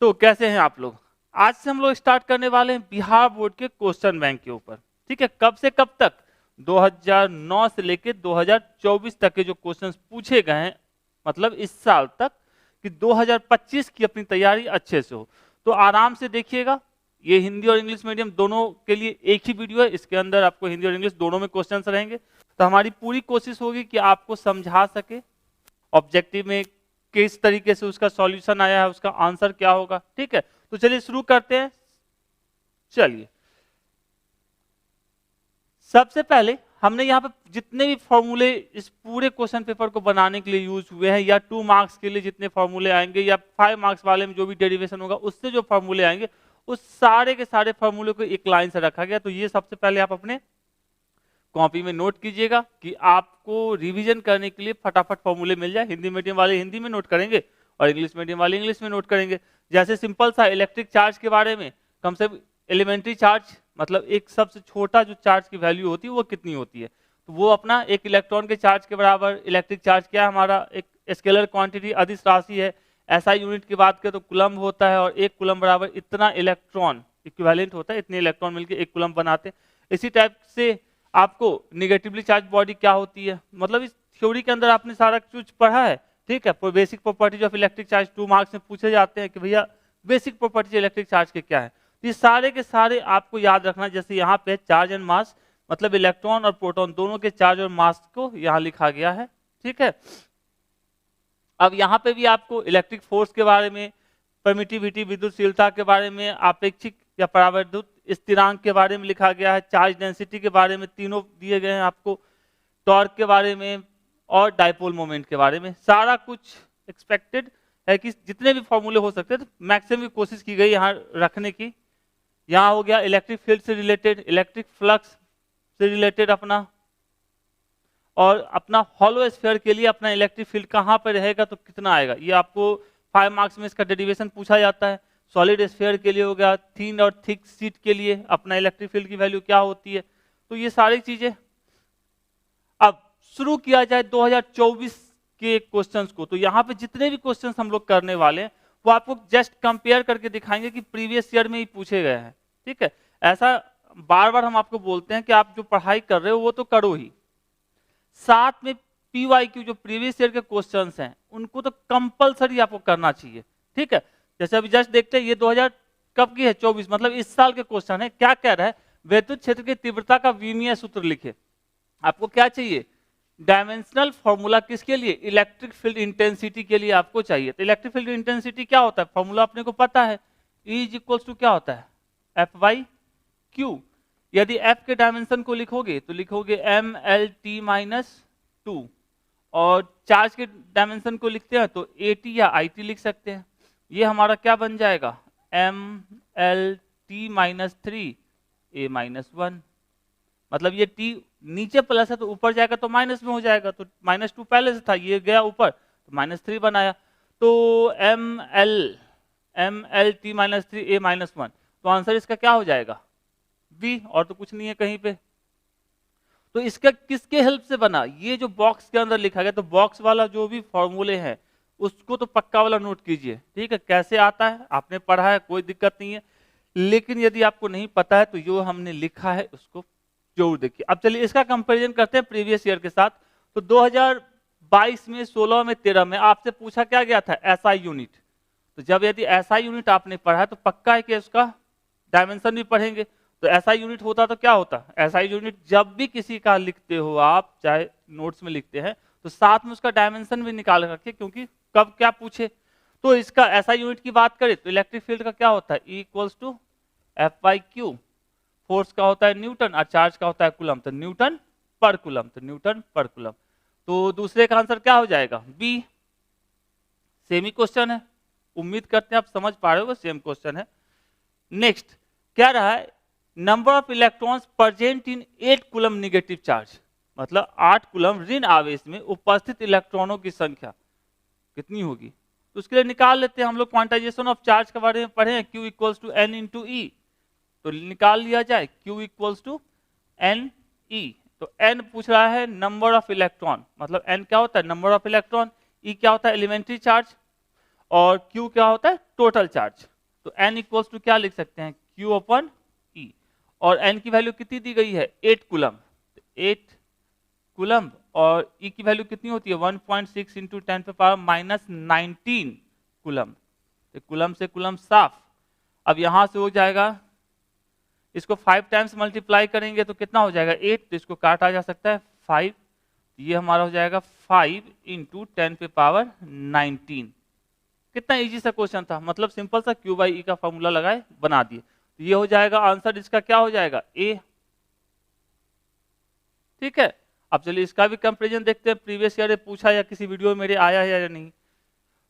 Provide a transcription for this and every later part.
तो कैसे हैं आप लोग? आज से हम लोग स्टार्ट करने वाले हैं बिहार बोर्ड के क्वेश्चन बैंक के ऊपर। ठीक है, कब से कब तक? 2009 से लेकर 2024 तक के जो क्वेश्चंस पूछे गए हैं, मतलब इस साल तक, कि 2025 की अपनी तैयारी अच्छे से हो। तो आराम से देखिएगा, ये हिंदी और इंग्लिश मीडियम दोनों के लिए एक ही वीडियो है। इसके अंदर आपको हिंदी और इंग्लिश दोनों में क्वेश्चंस रहेंगे। तो हमारी पूरी कोशिश होगी कि आपको समझा सके, ऑब्जेक्टिव में किस तरीके से उसका सॉल्यूशन आया है, उसका आंसर क्या होगा। ठीक है, तो चलिए शुरू करते हैं। चलिए, सबसे पहले हमने यहाँ पे जितने भी फॉर्मूले इस पूरे क्वेश्चन पेपर को बनाने के लिए यूज हुए हैं, या 2 मार्क्स के लिए जितने फॉर्मूले आएंगे, या 5 मार्क्स वाले में जो भी डेरिवेशन होगा उससे जो फॉर्मूले आएंगे, उस सारे के सारे फॉर्मूले को एक लाइन से रखा गया। तो ये सबसे पहले आप अपने कॉपी में नोट कीजिएगा कि आपको रिवीजन करने के लिए फटाफट फॉर्मूले मिल जाए। हिंदी मीडियम वाले हिंदी में नोट करेंगे और इंग्लिश मीडियम वाले इंग्लिश में नोट करेंगे। जैसे सिंपल सा इलेक्ट्रिक चार्ज के बारे में, कम से कम एलिमेंट्री चार्ज, मतलब एक सबसे छोटा जो चार्ज की वैल्यू होती है वो कितनी होती है, तो वो अपना एक इलेक्ट्रॉन के चार्ज के बराबर। इलेक्ट्रिक चार्ज क्या है हमारा? एक स्केलर क्वांटिटी, अदिश राशि है। एसआई यूनिट की बात करें तो कुलम्ब होता है, और एक कुलम्ब बराबर इतना इलेक्ट्रॉन इक्विवेलेंट होता है, इतने इलेक्ट्रॉन मिलकर एक कुलम्ब बनाते हैं। इसी टाइप से आपको निगेटिवली चार्ज बॉडी क्या होती है, मतलब इस थ्योरी के अंदर आपने सारा कुछ पढ़ा है। ठीक है, basic properties of electric charge 2 marks में पूछे जाते हैं कि भैया बेसिक प्रॉपर्टीज इलेक्ट्रिक चार्ज के क्या है। तो ये सारे के सारे आपको याद रखना। जैसे यहाँ पे चार्ज एंड मास, मतलब इलेक्ट्रॉन और प्रोटॉन दोनों के चार्ज और मास को यहाँ लिखा गया है। ठीक है, अब यहाँ पे भी आपको इलेक्ट्रिक फोर्स के बारे में, परमिटिविटी विद्युतशीलता के बारे में, आपेक्षिक या परावैद्युत स्थिरांक के बारे में लिखा गया है, चार्ज डेंसिटी के बारे में तीनों दिए गए हैं आपको, टॉर्क के बारे में और डाइपोल मोमेंट के बारे में। सारा कुछ एक्सपेक्टेड है कि जितने भी फॉर्मूले हो सकते हैं तो मैक्सिमम कोशिश की गई यहाँ रखने की। यहाँ हो गया इलेक्ट्रिक फील्ड से रिलेटेड, इलेक्ट्रिक फ्लक्स से रिलेटेड अपना, और अपना हॉलो स्फीयर के लिए अपना इलेक्ट्रिक फील्ड कहाँ पर रहेगा तो कितना आएगा, ये आपको 5 मार्क्स में इसका डेरिवेशन पूछा जाता है। सॉलिड स्फीयर के लिए हो गया, थिन और थिक शीट के लिए अपना इलेक्ट्रिक फील्ड की वैल्यू क्या होती है। तो ये सारी चीजें। अब शुरू किया जाए 2024 के क्वेश्चंस को। तो यहाँ पे जितने भी क्वेश्चंस हम लोग करने वाले हैं वो आपको जस्ट कंपेयर करके दिखाएंगे कि प्रीवियस ईयर में ही पूछे गए हैं। ठीक है, ऐसा बार बार हम आपको बोलते हैं कि आप जो पढ़ाई कर रहे हो वो तो करो ही, साथ में पीवाईक्यू जो प्रीवियस ईयर के क्वेश्चंस हैं उनको तो कंपलसरी आपको करना चाहिए। ठीक है, जैसे अभी जस्ट देखते हैं ये 2000 कब की है? 24, मतलब इस साल के क्वेश्चन है। क्या कह रहा है? विद्युत क्षेत्र की तीव्रता का विमीय सूत्र लिखे। आपको क्या चाहिए? डायमेंशनल फॉर्मूला किसके लिए? इलेक्ट्रिक फील्ड इंटेंसिटी के लिए आपको चाहिए। तो इलेक्ट्रिक फील्ड इंटेंसिटी क्या होता है? फॉर्मूला अपने को पता है, E इज इक्वल टू क्या होता है? F/Q। यदि F के डायमेंशन को लिखोगे तो लिखोगे mLT-2, और चार्ज के डायमेंशन को लिखते हैं तो AT या IT लिख सकते हैं। ये हमारा क्या बन जाएगा? mLT-3A-1। मतलब ये T नीचे प्लस है तो ऊपर जाएगा तो माइनस में हो जाएगा, तो -2 पहले से था, ये गया ऊपर तो -3 बनाया। तो mLT-3A-1, तो आंसर इसका क्या हो जाएगा? बी, और तो कुछ नहीं है कहीं पे। तो इसका किसके हेल्प से बना? ये जो बॉक्स के अंदर लिखा गया, तो बॉक्स वाला जो भी फॉर्मूले हैं उसको तो पक्का वाला नोट कीजिए। ठीक है, कैसे आता है आपने पढ़ा है, कोई दिक्कत नहीं है। लेकिन यदि आपको नहीं पता है तो जो हमने लिखा है उसको जरूर देखिए। अब चलिए इसका कंपैरिजन करते हैं प्रीवियस ईयर के साथ। तो 2022 में, 16 में, 13 में आपसे पूछा क्या गया था? SI unit. तो जब यदि एसआई यूनिट आपने पढ़ा है तो पक्का है कि उसका डायमेंशन भी पढ़ेंगे। तो एसआई यूनिट होता तो क्या होता? एसआई यूनिट जब भी किसी का लिखते हो आप, चाहे नोट्स में लिखते हैं, तो साथ में उसका डायमेंशन भी निकाल रखिए, क्योंकि कब क्या पूछे। तो इसका एसआई यूनिट की बात करें तो इलेक्ट्रिक फील्ड का क्या होता है? E equals to F/Q। Force का होता है न्यूटन, और चार्ज का होता है कूलम, तो न्यूटन पर कूलम, तो न्यूटन पर कूलम। तो दूसरे का आंसर क्या हो जाएगा? बी। सेमी क्वेश्चन है, उम्मीद करते हैं आप समझ पा रहे हो, सेम क्वेश्चन है। नेक्स्ट क्या रहा है? Number of electrons present in 8 coulomb negative charge, मतलब 8 कूलम ऋण आवेश में उपस्थित इलेक्ट्रॉनों की संख्या कितनी होगी? तो उसके लिए निकाल लेते हैं हम लोग। क्वांटाइजेशन ऑफ चार्ज के बारे में पढ़े हैं, Q equals to N into E, तो निकाल लिया जाए Q इक्वल्स टू NE। तो N पूछ रहा है नंबर ऑफ इलेक्ट्रॉन, मतलब N क्या होता है? Number of electron. E क्या होता है? Elementary charge. और Q क्या होता है, टोटल चार्ज। तो N इक्वल्स टू क्या लिख सकते हैं, Q अपॉन E, और N की वैल्यू कितनी दी गई है, 8 कूलम, 8 कूलम, और E की वैल्यू कितनी होती है 1.6 इंटू 10 पे पावर माइनस 19 कूलम। तो कूलम से कूलम साफ। अब यहां से हो जाएगा, इसको 5 टाइम्स मल्टीप्लाई करेंगे तो कितना हो जाएगा 8, तो इसको काटा जा सकता है 5, ये हमारा हो जाएगा 5 इंटू 10 पे पावर 19। कितना इजी सा क्वेश्चन था, मतलब सिंपल सा Q बाई E का फॉर्मूला लगाए बना दिए। तो ये हो जाएगा आंसर, इसका क्या हो जाएगा A। ठीक है, अब चलिए इसका भी कंपैरिजन देखते हैं, प्रीवियस ईयर पूछा या किसी वीडियो में मेरे आया है या नहीं।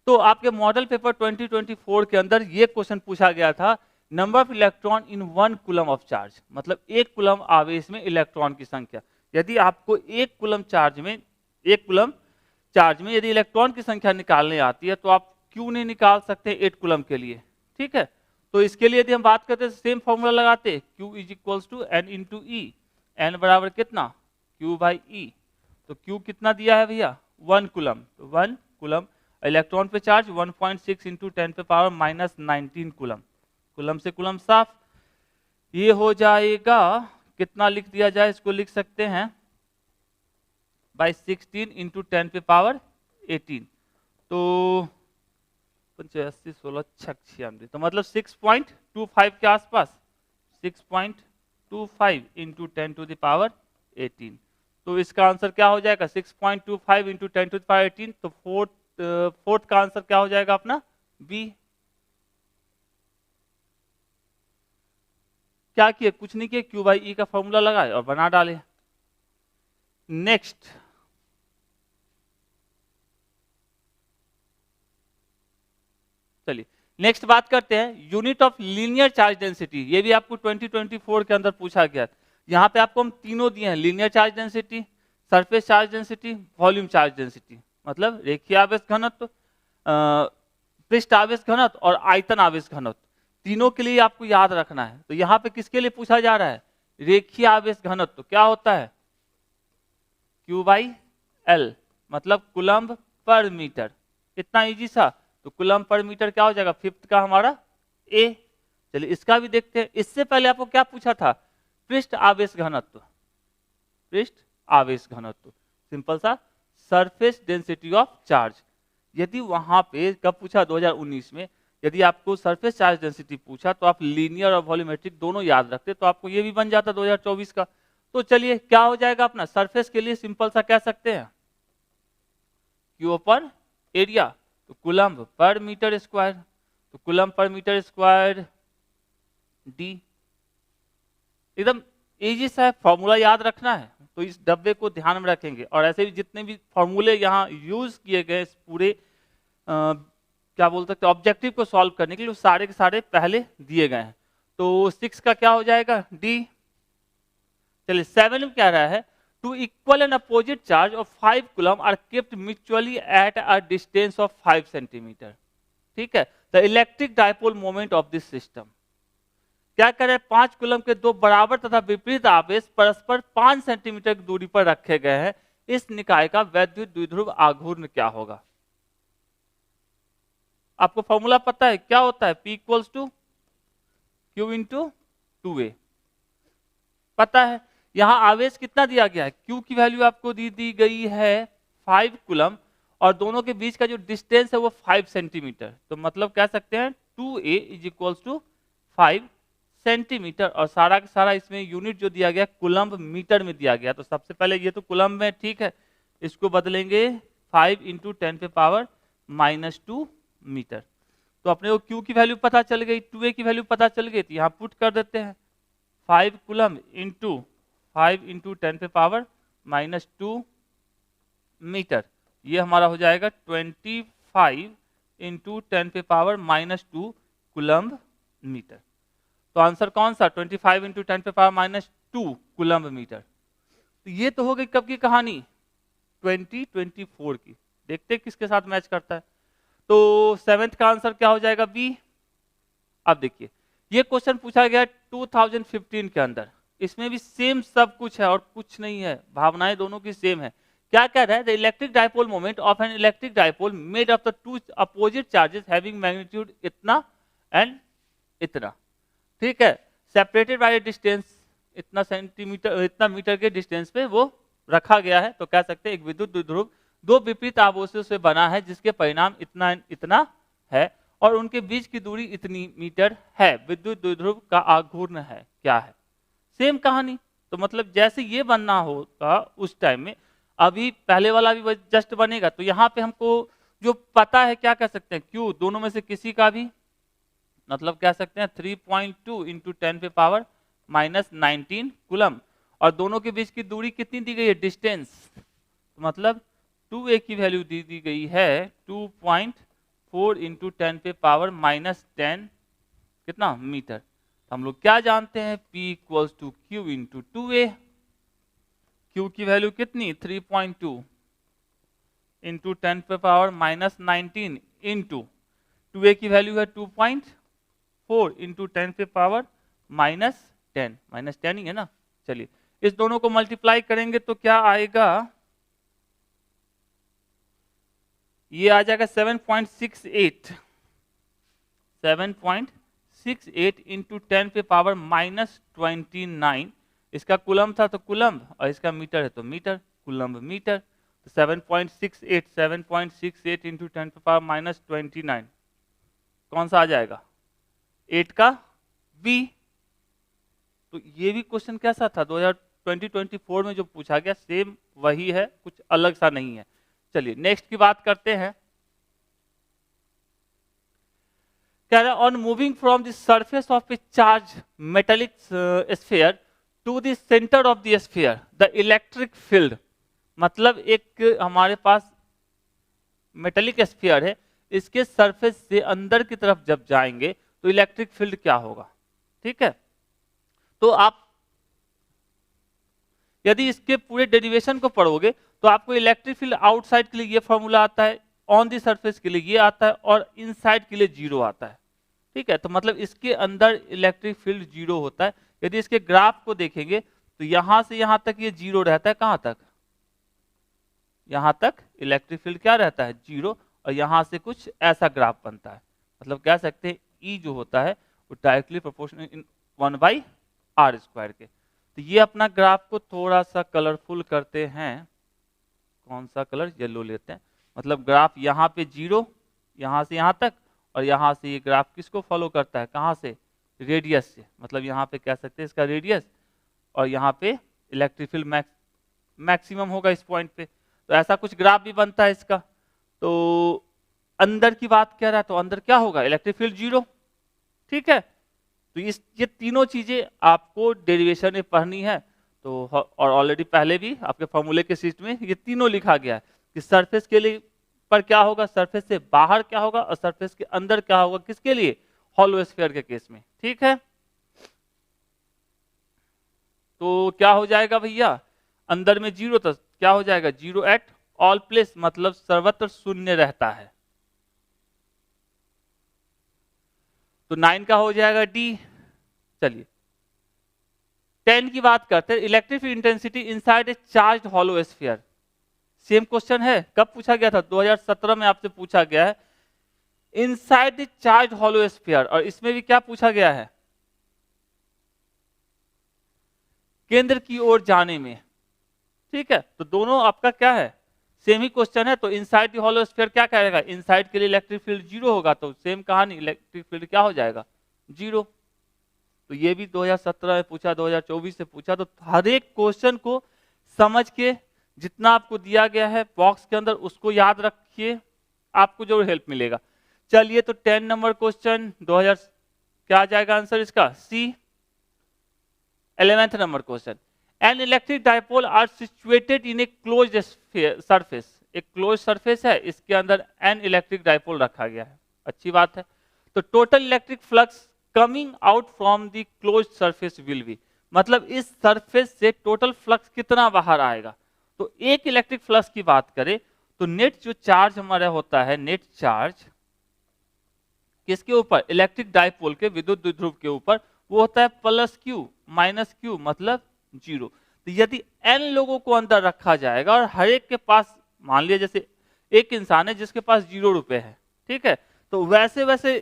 तो आपके मॉडल पेपर 2024 के अंदर ये क्वेश्चन पूछा गया था, number of electron in 1 coulomb of charge, मतलब 1 कूलम आवेश में इलेक्ट्रॉन की संख्या। यदि आपको 1 कूलम चार्ज में यदि इलेक्ट्रॉन की संख्या निकालने आती है तो आप क्यों नहीं निकाल सकते 8 कूलम के लिए। ठीक है, तो इसके लिए यदि हम बात करते हैं सेम फॉर्मूला लगाते, Q is equals to N into E, N बराबर कितना Q बाई E। तो Q कितना दिया है भैया 1 कूलम, तो 1 कूलम, इलेक्ट्रॉन पे चार्ज 1.6 इंटू 10 पे पावर माइनस 19 कूलम, कूलम से कूलम साफ। ये हो जाएगा, कितना लिख दिया जाए, इसको लिख सकते हैं बाई 16 इंटू 10 पे पावर 18, तो 85 16 96, तो मतलब 6.25 के आसपास, 6.25 इंटू 10 टू द पावर 18। तो इसका आंसर क्या हो जाएगा 6.25 इंटू 10 टू द पावर 18, तो फोर्थ का आंसर क्या हो जाएगा अपना बी। क्या किए, कुछ नहीं किए, Q बाई E का फॉर्मूला लगाए और बना डाले। नेक्स्ट, चलिए नेक्स्ट बात करते हैं unit of linear charge density. ये भी आपको 2024 के अंदर पूछा गया। यहाँ पे आपको हम तीनों दिए हैं, linear charge density, surface charge density, volume charge density, मतलब रेखीय आवेश घनत्व, पृष्ठ आवेश घनत्व और आयतन आवेश घनत्व, तीनों के लिए आपको याद रखना है। तो यहाँ पे किसके लिए पूछा जा रहा है, रेखीय आवेश घनत्व क्या होता है Q बाई L, मतलब कूलम्ब पर मीटर। इतना इजी सा, तो कूलम्ब पर मीटर क्या हो जाएगा, फिफ्थ का हमारा A। चलिए इसका भी देखते हैं। इससे पहले आपको क्या पूछा था, पृष्ठ आवेश घनत्व, पृष्ठ आवेश घनत्व, सिंपल सा सरफेस डेंसिटी ऑफ चार्ज। यदि वहां पे कब पूछा 2019 में, यदि आपको सरफेस चार्ज डेंसिटी पूछा तो आप लीनियर और वॉल्यूमेट्रिक दोनों याद रखते, तो आपको ये भी बन जाता 2024 का। तो चलिए क्या हो जाएगा अपना, सरफेस के लिए सिंपल सा कह सकते हैं Q अपन एरिया, तो कूलम्ब पर मीटर स्क्वायर, तो कूलम्ब पर मीटर स्क्वायर D। एकदम इजी सा है, फॉर्मूला याद रखना है, तो इस डब्बे को ध्यान में रखेंगे। और ऐसे भी जितने भी फॉर्मूले यहाँ यूज किए गए इस पूरे क्या बोल सकते हैं ऑब्जेक्टिव को सॉल्व करने के लिए, वो सारे के सारे पहले दिए गए हैं। तो 6 का क्या हो जाएगा D। चलिए 7 में क्या रहा है, two equal and opposite charge of 5 coulomb are kept mutually at a distance of 5 centimetre. ठीक है, the electric dipole moment of this system, क्या करें 5 कूलम के दो बराबर तथा विपरीत आवेश परस्पर 5 सेंटीमीटर की दूरी पर रखे गए हैं, इस निकाय का वैद्युत द्विध्रुव आघूर्ण क्या होगा। आपको फॉर्मूला पता है क्या होता है, P equals to Q into 2A, पता है। यहां आवेश कितना दिया गया है, Q की वैल्यू आपको दी गई है 5 कूलम, और दोनों के बीच का जो डिस्टेंस है वो 5 सेंटीमीटर, तो मतलब कह सकते हैं 2A is equals to 5 centimetre. और सारा का सारा इसमें यूनिट जो दिया गया कूलम्ब मीटर में दिया गया। तो सबसे पहले ये तो कूलम्ब में, ठीक है, इसको बदलेंगे 5 इंटू 10 पे पावर -2 मीटर। तो अपने को Q की वैल्यू पता चल गई, 2A की वैल्यू पता चल गई, तो यहाँ पुट कर देते हैं 5 कूलम इंटू 5 इंटू 10 पे पावर -2 मीटर, ये हमारा हो जाएगा 25 इंटू 10 पे पावर -2 कूलम्ब मीटर। तो आंसर कौन सा, 25 इंटू 10 पे पावर -2 कूलम्ब मीटर। तो ये तो हो गई कब की कहानी, 2024 की। देखते हैं किसके साथ मैच करता है। तो 7th का आंसर क्या हो जाएगा, बी। अब देखिए ये क्वेश्चन पूछा गया 2015 के अंदर, इसमें भी सेम सब कुछ है और कुछ नहीं है, भावनाएं दोनों की सेम है। क्या कह रहा है, the electric dipole moment of N electric dipole made of the two opposite charges having magnitude इतना एंड इतना, ठीक है, सेपरेटेड बाय डिस्टेंस इतना सेंटीमीटर, इतना मीटर के डिस्टेंस पे वो रखा गया है। तो कह सकते हैं एक विद्युत द्विध्रुव दो विपरीत आवेशों से बना है जिसके परिणाम इतना इतना है और उनके बीच की दूरी इतनी मीटर है। विद्युत द्विध्रुव का आघूर्ण है क्या है, सेम कहानी। तो मतलब जैसे ये बनना होगा उस टाइम में, अभी पहले वाला भी जस्ट बनेगा। तो यहाँ पे हमको जो पता है क्या कह सकते हैं, Q दोनों में से किसी का भी, मतलब कह सकते हैं 3.2 इंटू 10 पे पावर माइनस 19 कूलम, और दोनों के बीच की दूरी कितनी दी गई है, डिस्टेंस, तो मतलब 2a की वैल्यू दी गई है 2.4 इंटू 10 पे पावर माइनस 10 कितना मीटर। तो हम लोग क्या जानते हैं, P equals to Q into 2a। Q की वैल्यू कितनी 3.2 इंटू 10 पे पावर माइनस 19 इंटू 2a की वैल्यू है 2.4 इंटू 10 पे पावर माइनस 10 ही है ना। चलिए इस दोनों को मल्टीप्लाई करेंगे तो क्या आएगा, ये आ जाएगा 7.68 इंटू 10 पे पावर माइनस 29। इसका कुलम था तो कुलम, और इसका मीटर है तो मीटर, कुलम मीटर। तो 7.68 इंटू 10 पे पावर माइनस 29 कौन सा आ जाएगा, 8 का बी। तो ये भी क्वेश्चन कैसा था 2024 में जो पूछा गया, सेम वही है, कुछ अलग सा नहीं है। चलिए नेक्स्ट की बात करते हैं। कह रहा है on moving from the surface of a charge metallic sphere to the centre of the sphere the electric field, मतलब एक हमारे पास मेटेलिक स्फीयर है, इसके सरफेस से अंदर की तरफ जब जाएंगे तो इलेक्ट्रिक फील्ड क्या होगा, ठीक है। तो आप यदि इसके पूरे डेरिवेशन को पढ़ोगे तो आपको इलेक्ट्रिक फील्ड आउटसाइड के लिए ये फॉर्मूला आता है, ऑन दी सरफेस के लिए ये आता है, और इनसाइड के लिए जीरो आता है, ठीक है। तो मतलब इसके अंदर इलेक्ट्रिक फील्ड जीरो होता है। यदि इसके ग्राफ को देखेंगे तो यहां से यहां तक ये जीरो रहता है, कहां तक, यहां तक इलेक्ट्रिक फील्ड क्या रहता है, जीरो, और यहां से कुछ ऐसा ग्राफ बनता है। मतलब कह सकते हैं E जो होता है वो डायरेक्टली प्रोपोर्शनल इन 1/r² के। तो ये अपना ग्राफ को थोड़ा सा कलरफुल करते हैं, कौन सा कलर, येलो लेते हैं। मतलब ग्राफ यहाँ पे जीरो, यहाँ से यहाँ तक, और यहाँ से ये ग्राफ किसको फॉलो करता है, कहाँ से, रेडियस से। मतलब यहाँ पे कह सकते हैं इसका रेडियस, और यहाँ पे इलेक्ट्रिक फील्ड मैक्सिमम होगा इस पॉइंट पे। तो ऐसा कुछ ग्राफ भी बनता है इसका। तो अंदर की बात कह रहा है, तो अंदर क्या होगा, इलेक्ट्रिक फील्ड जीरो, ठीक है। तो ये तीनों चीजें आपको डेरिवेशन में पढ़नी है। तो और ऑलरेडी पहले भी आपके फॉर्मूले के शीट में ये तीनों लिखा गया है कि सरफेस के लिए पर क्या होगा, सरफेस से बाहर क्या होगा, और सरफेस के अंदर क्या होगा, किसके लिए, हॉलो स्फीयर के केस में, ठीक है। तो क्या हो जाएगा भैया, अंदर में जीरो, तो क्या हो जाएगा, जीरो एट ऑल प्लेस, मतलब सर्वत्र शून्य रहता है। तो 9 का हो जाएगा डी। चलिए 10 की बात करते हैं, electric intensity inside a charge hollow sphere. Same question है, कब पूछा गया था, 2017 में आपसे पूछा गया है, inside the charge hollow sphere. और इसमें भी क्या पूछा गया है, केंद्र की ओर जाने में, ठीक है। तो दोनों आपका क्या है, सेम ही क्वेश्चन है। तो इनसाइड द हॉलो स्फीयर क्या कहेगा, इनसाइड के लिए इलेक्ट्रिक फील्ड जीरो होगा, तो सेम कहानी, इलेक्ट्रिक फील्ड क्या हो जाएगा, जीरो। तो ये भी 2017 में पूछा, 2024 से पूछा। तो हर एक क्वेश्चन को समझ के, जितना आपको दिया गया है बॉक्स के अंदर, उसको याद रखिए, आपको जरूर हेल्प मिलेगा। चलिए तो 10 नंबर क्वेश्चन 2000 क्या आ जाएगा आंसर इसका, C. 11th number question, an electric dipole are situated in a closed surface. एक क्लोज सरफेस है, इसके अंदर एन इलेक्ट्रिक डाइपोल रखा गया है, अच्छी बात है। तो total electric flux coming out from the closed surface will B, मतलब इस सरफेस से टोटल फ्लक्स कितना बाहर आएगा। तो एक इलेक्ट्रिक फ्लक्स की बात करें तो नेट जो चार्ज हमारा होता है, नेट चार्ज किसके ऊपर, इलेक्ट्रिक डाइपोल के, विद्युत द्विध्रुव के ऊपर, वो होता है प्लस क्यू माइनस क्यू, मतलब जीरो। तो यदि n लोगों को अंदर रखा जाएगा और हर एक के पास, मान लिया जैसे एक इंसान है जिसके पास 0 रुपए है, ठीक है, तो वैसे वैसे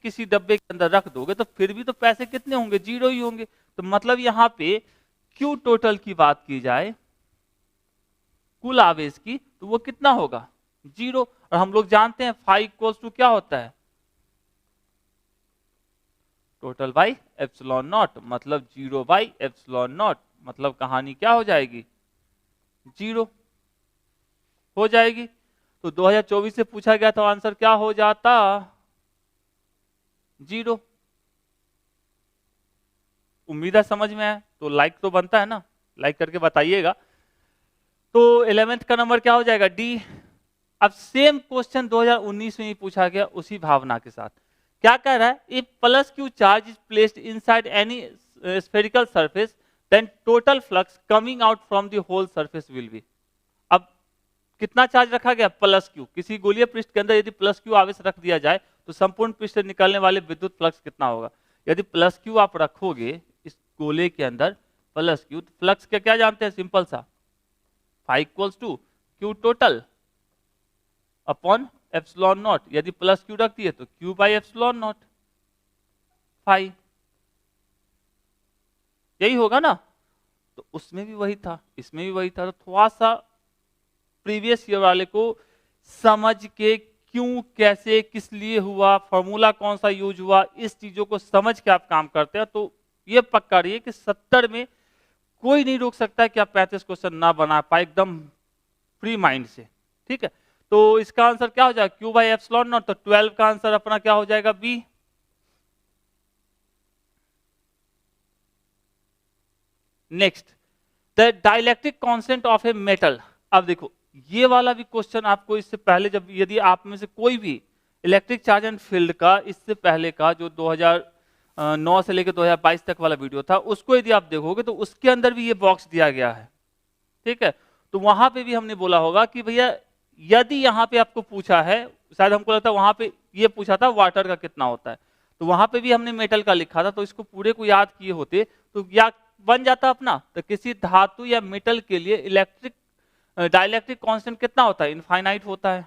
किसी डब्बे के अंदर रख दोगे तो फिर भी तो पैसे कितने होंगे, 0 ही होंगे। तो मतलब यहाँ पे क्यू टोटल की बात की जाए, कुल आवेश की, तो वो कितना होगा, 0। और हम लोग जानते हैं फाई इक्वल्स टू क्या होता है, टोटल बाई एप्सिलॉन नॉट, मतलब 0 बाई एप्सिलॉन नॉट, मतलब कहानी क्या हो जाएगी, 0 हो जाएगी। तो 2024 से पूछा गया था, आंसर क्या हो जाता, 0। उम्मीद है समझ में है, तो लाइक तो बनता है ना, लाइक करके बताइएगा। तो 11th का नंबर क्या हो जाएगा, डी। अब सेम क्वेश्चन 2019 में ही पूछा गया उसी भावना के साथ। क्या कह रहा है, if plus Q charge is placed inside any spherical surface then total flux coming out from the whole surface will be. अब कितना चार्ज रखा गया, प्लस क्यू। किसी गोलीय पृष्ठ के अंदर यदि प्लस क्यू आवेश रख दिया जाए तो संपूर्ण पृष्ठ से निकलने वाले विद्युत फ्लक्स कितना होगा। यदि प्लस क्यू आप रखोगे इस गोले के अंदर प्लस क्यू, तो फ्लक्स का क्या जानते हैं, सिंपल सा, phi equals to Q total upon epsilon naught. यदि प्लस क्यू रखती है तो Q by epsilon naught phi, यही होगा ना। तो उसमें भी वही था, इसमें भी वही था। तो थोड़ा सा प्रीवियस ईयर वाले को समझ के, क्यों, कैसे, किस लिए हुआ, फॉर्मूला कौन सा यूज हुआ, इस चीजों को समझ के आप काम करते हैं तो ये पक्का रहिए कि 70 में कोई नहीं रोक सकता है कि आप 35 क्वेश्चन ना बना पाए एकदम फ्री माइंड से, ठीक है। तो इसका आंसर क्या हो जाएगा, क्यू बाई एप्सिलॉन नॉट। तो 12 का आंसर अपना क्या हो जाएगा, B. Next, the dielectric constant of a metal. अब देखो ये वाला भी क्वेश्चन आपको इससे पहले, जब यदि आप में से कोई भी इलेक्ट्रिक चार्ज एंड फील्ड का इससे पहले का जो 2009 से लेकर 2022 तक वाला वीडियो था, उसको यदि आप देखोगे तो उसके अंदर भी ये बॉक्स दिया गया है, ठीक है। तो वहां पे भी हमने बोला होगा कि भैया यदि यहाँ पे आपको पूछा है, शायद हमको लगता है वहां पे ये पूछा था वाटर का कितना होता है, तो वहां पे भी हमने मेटल का लिखा था। तो इसको पूरे को याद किए होते तो या बन जाता अपना। तो किसी धातु या मेटल के लिए इलेक्ट्रिक डाइलेक्ट्रिक कांस्टेंट कितना होता है, इनफाइनाइट होता है।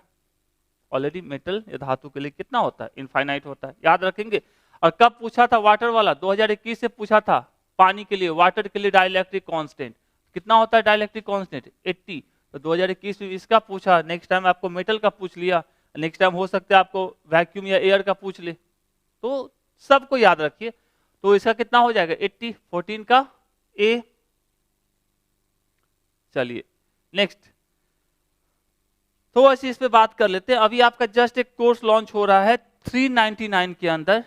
ऑलरेडी मेटल या धातु के लिए कितना होता है, इनफाइनाइट होता है, याद रखेंगे। और कब पूछा था वाटर वाला, 2021 से पूछा था पानी के लिए, वाटर के लिए डाइलेक्ट्रिक कांस्टेंट कितना होता है, डाइलेक्ट्रिक कांस्टेंट 80। तो 2021 में इसका पूछा, नेक्स्ट टाइम आपको मेटल का पूछ लिया, नेक्स्ट टाइम हो सकता है आपको वैक्यूम या एयर का पूछ ले, तो सबको याद रखिए। तो इसका कितना हो जाएगा 80, 14 का ए। चलिए नेक्स्ट, तो ऐसे इस पे बात कर लेते हैं। अभी आपका जस्ट एक कोर्स लॉन्च हो रहा है 399 के अंदर,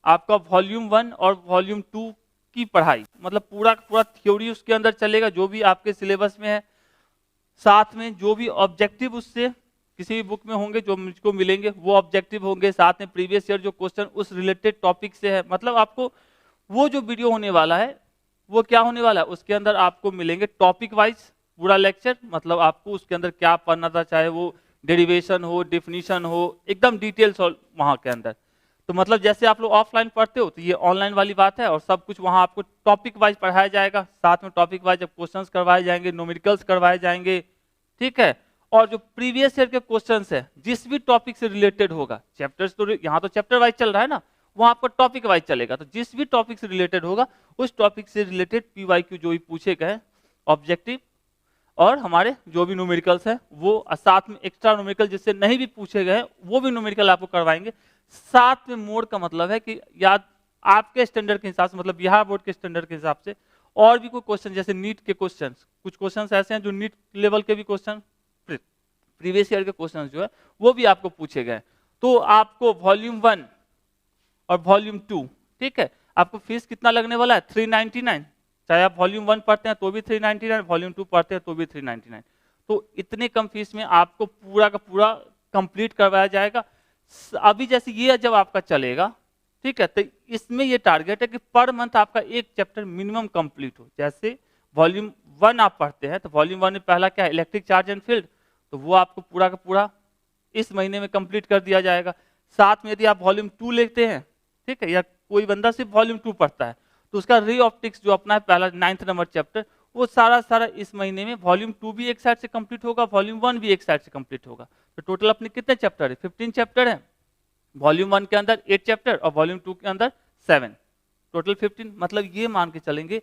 आपका वॉल्यूम 1 और वॉल्यूम 2 की पढ़ाई, मतलब पूरा पूरा थ्योरी उसके अंदर चलेगा जो भी आपके सिलेबस में है। साथ में जो भी ऑब्जेक्टिव उससे किसी भी बुक में होंगे जो मुझको मिलेंगे वो ऑब्जेक्टिव होंगे, साथ में प्रीवियस ईयर जो क्वेश्चन उस रिलेटेड टॉपिक से है, मतलब आपको वो जो वीडियो होने वाला है वो क्या होने वाला है, उसके अंदर आपको मिलेंगे टॉपिक वाइज पूरा लेक्चर, मतलब आपको उसके अंदर क्या पढ़ना था, चाहे वो डेरिवेशन हो, डेफिनेशन हो, एकदम डिटेल्स वहां के अंदर। तो मतलब जैसे आप लोग ऑफलाइन पढ़ते हो तो ये ऑनलाइन वाली बात है, और सब कुछ वहां आपको टॉपिक वाइज पढ़ाया जाएगा, साथ में टॉपिक वाइज क्वेश्चंस करवाए जाएंगे, न्यूमेरिकल्स करवाए जाएंगे, ठीक है। और जो प्रीवियस ईयर के क्वेश्चंस है जिस भी टॉपिक से रिलेटेड होगा, चैप्टर्स तो यहाँ तो चैप्टर वाइज चल रहा है ना, वहां आपको टॉपिक वाइज चलेगा। तो जिस भी टॉपिक से रिलेटेड होगा उस टॉपिक से रिलेटेड पीवाईक्यू जो भी पूछे गए ऑब्जेक्टिव और हमारे जो भी न्यूमेरिकल्स है वो, साथ में एक्स्ट्रा न्यूमेरिकल जिससे नहीं भी पूछे गए वो भी न्यूमेरिकल आपको करवाएंगे। साथ में मोड का मतलब है कि याद आपके स्टैंडर्ड के हिसाब से, मतलब बिहार बोर्ड के स्टैंडर्ड के हिसाब से और भी कोई क्वेश्चन, जैसे नीट के क्वेश्चन, कुछ क्वेश्चन ऐसे हैं जो नीट लेवल के भी क्वेश्चन, प्रीवियस ईयर के क्वेश्चन जो है वो भी आपको पूछे गए। तो आपको वॉल्यूम 1 और वॉल्यूम 2, ठीक है, आपको फीस कितना लगने वाला है 399, चाहे आप वॉल्यूम 1 पढ़ते हैं तो भी 399, वॉल्यूम 2 पढ़ते हैं तो भी 399। तो इतने कम फीस में आपको पूरा का पूरा कंप्लीट करवाया जाएगा। अभी जैसे ये जब आपका चलेगा, ठीक है, तो इसमें ये टारगेट है कि पर मंथ आपका एक चैप्टर मिनिमम कंप्लीट हो। जैसे वॉल्यूम 1 आप पढ़ते हैं तो वॉल्यूम 1 में पहला क्या है, इलेक्ट्रिक चार्ज एंड फील्ड, तो वो आपको पूरा का पूरा इस महीने में कंप्लीट कर दिया जाएगा। साथ में यदि आप वॉल्यूम 2 लेते हैं, ठीक है, या कोई बंदा सिर्फ वॉल्यूम 2 पढ़ता है तो उसका रे ऑप्टिक्स जो अपना है पहला 9th नंबर चैप्टर, वो सारा इस महीने में वॉल्यूम 2 भी एक साइड से कंप्लीट होगा, वॉल्यूम 1 भी एक साइड से कंप्लीट होगा। तो टोटल अपने कितने चैप्टर है? 15 चैप्टर है। वॉल्यूम 1 के अंदर 8 चैप्टर और वॉल्यूम 2 के अंदर 7, टोटल 15। मतलब ये मान के चलेंगे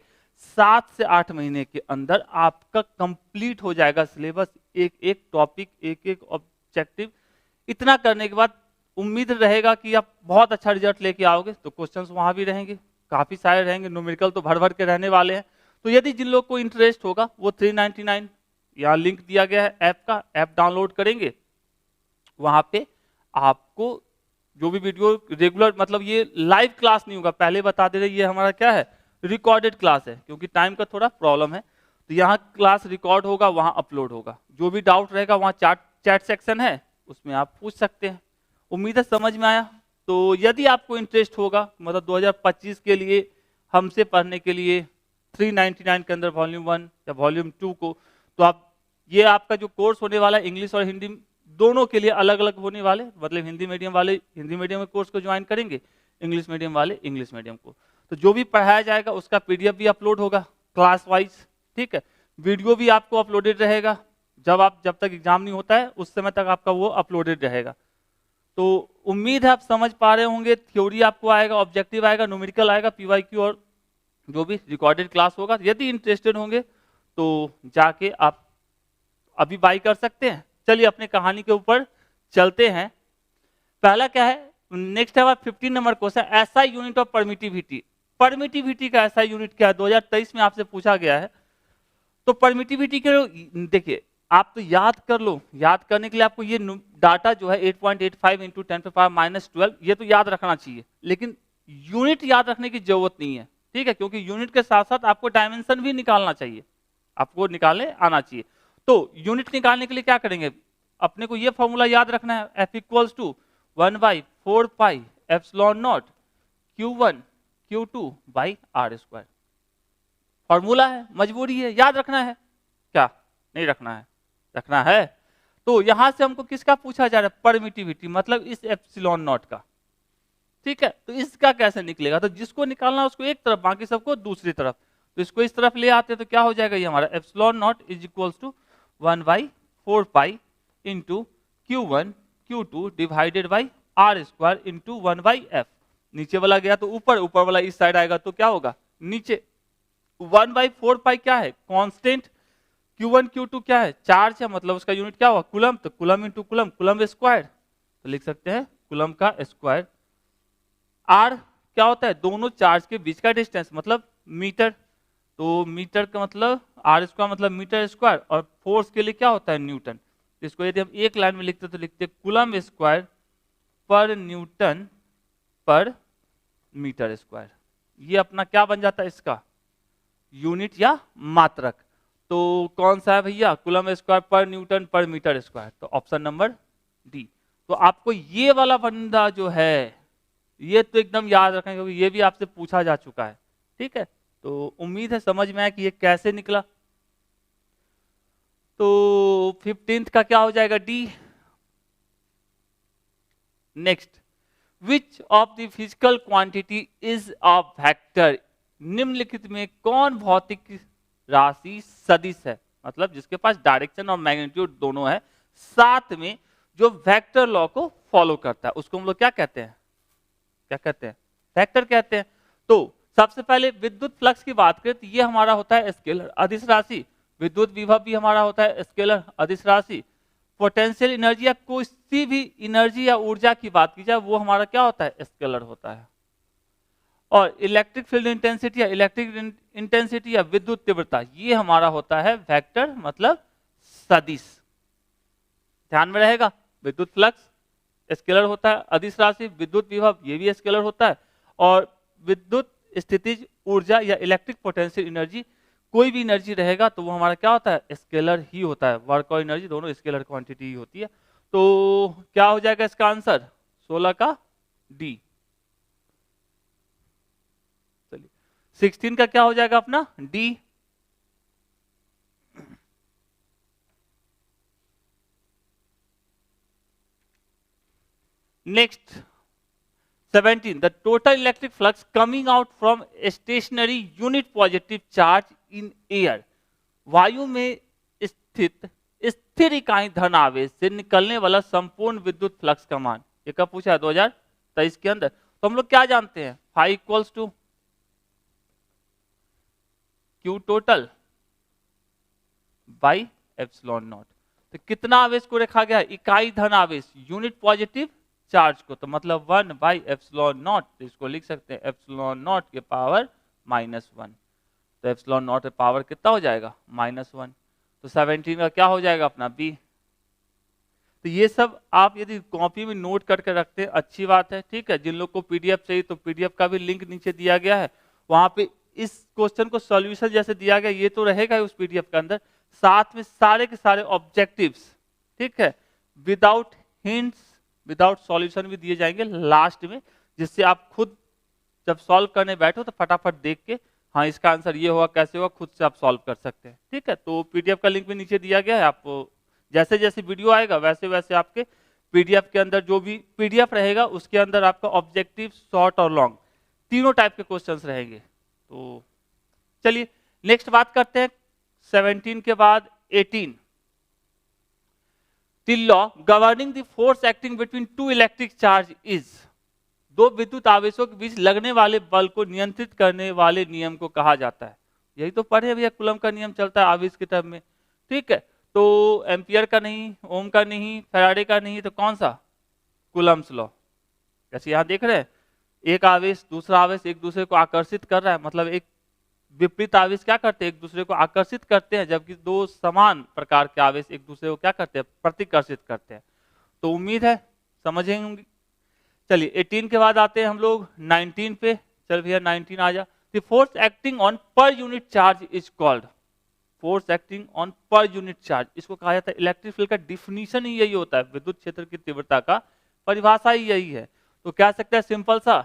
7 से 8 महीने के अंदर आपका कंप्लीट हो जाएगा सिलेबस, एक एक टॉपिक, एक एक ऑब्जेक्टिव। इतना करने के बाद उम्मीद रहेगा कि आप बहुत अच्छा रिजल्ट लेके आओगे। तो क्वेश्चंस वहां भी रहेंगे, काफी सारे रहेंगे, न्यूमेरिकल तो भर भर के रहने वाले हैं। तो यदि जिन लोग को इंटरेस्ट होगा वो 399 यहाँ लिंक दिया गया है ऐप का, ऐप डाउनलोड करेंगे, वहां पे आपको जो भी वीडियो रेगुलर, मतलब ये लाइव क्लास नहीं होगा, पहले बता दे रहे, ये हमारा क्या है, रिकॉर्डेड क्लास है, क्योंकि टाइम का थोड़ा प्रॉब्लम है। तो यहाँ क्लास रिकॉर्ड होगा, वहां अपलोड होगा, जो भी डाउट रहेगा वहां चैट सेक्शन है, उसमें आप पूछ सकते हैं। उम्मीद है समझ में आया। तो यदि आपको इंटरेस्ट होगा, मतलब 2025 के लिए हमसे पढ़ने के लिए 399 के अंदर वॉल्यूम 1 या वॉल्यूम 2 को, तो आप ये आपका जो कोर्स होने वाला है इंग्लिश और हिंदी दोनों के लिए अलग अलग होने वाले, मतलब हिंदी मीडियम वाले हिंदी मीडियम के कोर्स को ज्वाइन करेंगे, इंग्लिश मीडियम वाले इंग्लिश मीडियम को। तो जो भी पढ़ाया जाएगा उसका पीडीएफ भी अपलोड होगा क्लास वाइज, ठीक है। वीडियो भी आपको अपलोडेड रहेगा, जब तक एग्जाम नहीं होता है उस समय तक आपका वो अपलोडेड रहेगा। तो उम्मीद है आप समझ पा रहे होंगे। थ्योरी आपको आएगा, ऑब्जेक्टिव आएगा, न्यूमेरिकल आएगा, पीवाईक्यू और जो भी रिकॉर्डेड क्लास होगा। यदि इंटरेस्टेड होंगे तो जाके आप अभी बाई कर सकते हैं। चलिए अपने कहानी के ऊपर चलते हैं। पहला क्या है, नेक्स्ट है 15 नंबर क्वेश्चन, ऐसा यूनिट ऑफ परमिटिविटी। परमिटिविटी का ऐसा यूनिट क्या है, 2023 में आपसे पूछा गया है। तो परमिटिविटी के देखिए, आप तो याद कर लो, याद करने के लिए आपको ये डाटा जो है 8.85 इंटू 10⁻⁻12 ये तो याद रखना चाहिए, लेकिन यूनिट याद रखने की जरूरत नहीं है, ठीक है, क्योंकि यूनिट के साथ साथ आपको डायमेंशन भी निकालना चाहिए, आपको निकालने आना चाहिए। तो यूनिट निकालने के लिए क्या करेंगे, अपने को ये फॉर्मूला याद रखना है, F equals to 1/4 pi epsilon naught Q1 Q2 by R square. Formula है, मजबूरी है, याद रखना है, क्या नहीं रखना है, रखना है। तो यहां से हमको किसका पूछा जा रहा है, परमिटिविटी, मतलब इस एप्सिलॉन नॉट का, ठीक है। तो इसका कैसे निकलेगा, तो जिसको निकालना उसको एक तरफ, बाकी सबको दूसरी तरफ। तो इसको इस तरफ ले आते तो क्या हो जाएगा, ये हमारा epsilon naught is equals to 1/4 pi into Q1 Q2 divided by R square into 1/F। नीचे वाला गया तो ऊपर, ऊपर वाला इस साइड आएगा तो क्या होगा नीचे। 1/4 पाई क्या है, कांस्टेंट। Q1 Q2 क्या है, चार्ज है, मतलब उसका यूनिट क्या हुआ, कूलम। तो coulomb into coulomb, coulomb square, तो लिख सकते हैं कूलम का स्क्वायर। R क्या होता है, दोनों चार्ज के बीच का डिस्टेंस, मतलब मीटर। तो मीटर का मतलब R स्क्वायर मतलब मीटर स्क्वायर, और फोर्स के लिए क्या होता है, न्यूटन। तो इसको यदि हम एक लाइन में लिखते तो लिखते कूलम स्क्वायर पर न्यूटन पर मीटर स्क्वायर। ये अपना क्या बन जाता है, इसका यूनिट या मात्रक। तो कौन सा है भैया, कूलम स्क्वायर पर न्यूटन पर मीटर स्क्वायर, तो ऑप्शन नंबर डी। तो आपको ये वाला बंदा जो है ये तो एकदम याद रखें, क्योंकि ये भी आपसे पूछा जा चुका है, ठीक है। तो उम्मीद है समझ में आया कि ये कैसे निकला। तो 15th का क्या हो जाएगा, D. Next, which of the physical quantity is a vector. निम्नलिखित में कौन भौतिक राशि सदिश है, मतलब जिसके पास डायरेक्शन और मैग्नीट्यूड दोनों है, साथ में जो वेक्टर लॉ को फॉलो करता है, उसको हम लोग क्या कहते हैं, क्या कहते हैं, वेक्टर कहते हैं। तो सबसे पहले विद्युत फ्लक्स की बात करें तो ये हमारा होता है स्केलर अदिश राशि। विद्युत विभव भी हमारा होता है स्केलर अदिश राशि। पोटेंशियल एनर्जी या कोई भी एनर्जी या ऊर्जा की बात की जाए वो हमारा क्या होता है, स्केलर होता है। और इलेक्ट्रिक फील्ड इंटेंसिटी या इलेक्ट्रिक इंटेंसिटी या विद्युत तीव्रता ये हमारा होता है वेक्टर, मतलब सदिश। ध्यान में रहेगा, विद्युत फ्लक्स स्केलर होता है, अदिश राशि विद्युत विभव ये भी स्केलर होता है, और विद्युत स्थितिज ऊर्जा या इलेक्ट्रिक पोटेंशियल एनर्जी कोई भी एनर्जी रहेगा तो वो हमारा क्या होता है, स्केलर ही होता है। वर्क और एनर्जी दोनों स्केलर क्वांटिटी ही होती है। तो क्या हो जाएगा इसका आंसर, 16 का डी। चलिए 16 का क्या हो जाएगा अपना, D. Next 17 the total electric flux coming out from stationary unit positive charge in air, वायु में स्थित स्थिर इकाई धन आवेश से निकलने वाला संपूर्ण विद्युत फ्लक्स का मान। ये कब पूछा है? 2023 के अंदर। तो हम लोग क्या जानते हैं? Phi equals to Q total by epsilon naught. तो कितना आवेश को रखा गया? इकाई धन आवेश यूनिट पॉजिटिव चार्ज को, तो मतलब 1 बाई एप्सिलॉन नॉट। तो इसको लिख सकते हैं एप्सिलॉन नॉट के पावर -1। तो एप्सिलॉन नॉट के पावर कितना हो जाएगा? -1। तो 17 का क्या हो जाएगा अपना? बी। तो ये सब आप यदि कॉपी में नोट करके रखते हैं अच्छी बात है, ठीक है। जिन लोग को पीडीएफ चाहिए तो पीडीएफ का भी लिंक नीचे दिया गया है, वहां पे इस क्वेश्चन को सॉल्यूशन जैसे दिया गया ये तो रहेगा ही उस पीडीएफ के अंदर, साथ में सारे के सारे ऑब्जेक्टिव्स, ठीक है, विदाउट हिंट्स विदाउट सॉल्यूशन भी दिए जाएंगे लास्ट में, जिससे आप खुद जब सॉल्व करने बैठो तो फटाफट देख के हाँ इसका आंसर ये होगा, कैसे होगा, खुद से आप सॉल्व कर सकते हैं, ठीक है। तो पीडीएफ का लिंक भी नीचे दिया गया है, आप जैसे जैसे वीडियो आएगा वैसे वैसे आपके पीडीएफ के अंदर जो भी पीडीएफ रहेगा उसके अंदर आपका ऑब्जेक्टिव, शॉर्ट और लॉन्ग तीनों टाइप के क्वेश्चंस रहेंगे। तो चलिए नेक्स्ट बात करते हैं 17 के बाद 18। The law governing the force acting between two electric charge is, दो विद्युत आवेशों के बीच लगने वाले बल को नियंत्रित करने वाले नियम को कहा जाता है। यही तो पढ़े भैया, कूलम का नियम चलता है आवेश के टर्म में, ठीक है। तो एम्पियर का नहीं, ओम का नहीं, फैराडे का नहीं, तो कौन सा? Coulomb's law. जैसे यहाँ देख रहे हैं एक आवेश दूसरा आवेश एक दूसरे को आकर्षित कर रहा है, मतलब एक विपरीत आवेश क्या करते हैं? एक दूसरे को आकर्षित करते हैं, जबकि दो समान प्रकार के आवेश एक दूसरे को क्या करते हैं? प्रतिकर्षित करते हैं। तो उम्मीद है समझेंगे। चलिए 18 के बाद आते हैं हम लोग 19 पे। चल भैया 19 आ जा। The force acting on per unit charge is called, force acting on per unit charge, इसको कहा जाता है इलेक्ट्रिक फील्ड का डिफिनीशन ही यही होता है, विद्युत क्षेत्र की तीव्रता का परिभाषा ही यही है। तो कह सकते हैं सिंपल सा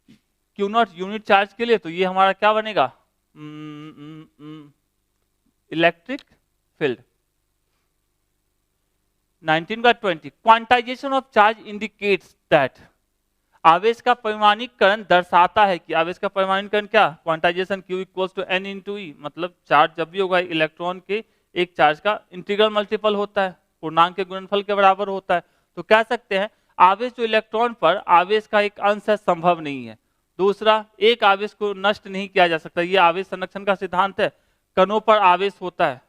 क्यू नॉट यूनिट चार्ज के लिए, तो ये हमारा क्या बनेगा? Electric field. 19 का 20, quantization of charge indicates that, आवेश का परिमाणीकरण दर्शाता है कि आवेश का परिमाणीकरण क्या? Quantization Q equals to N into E, मतलब चार्ज जब भी होगा इलेक्ट्रॉन के एक चार्ज का इंटीग्रल मल्टीपल होता है, पूर्णांक के गुणनफल के बराबर होता है। तो कह सकते हैं आवेश जो इलेक्ट्रॉन पर आवेश का एक अंश है, संभव नहीं है। दूसरा, एक आवेश को नष्ट नहीं किया जा सकता, ये आवेश संरक्षण का सिद्धांत है। कणों पर आवेश होता है,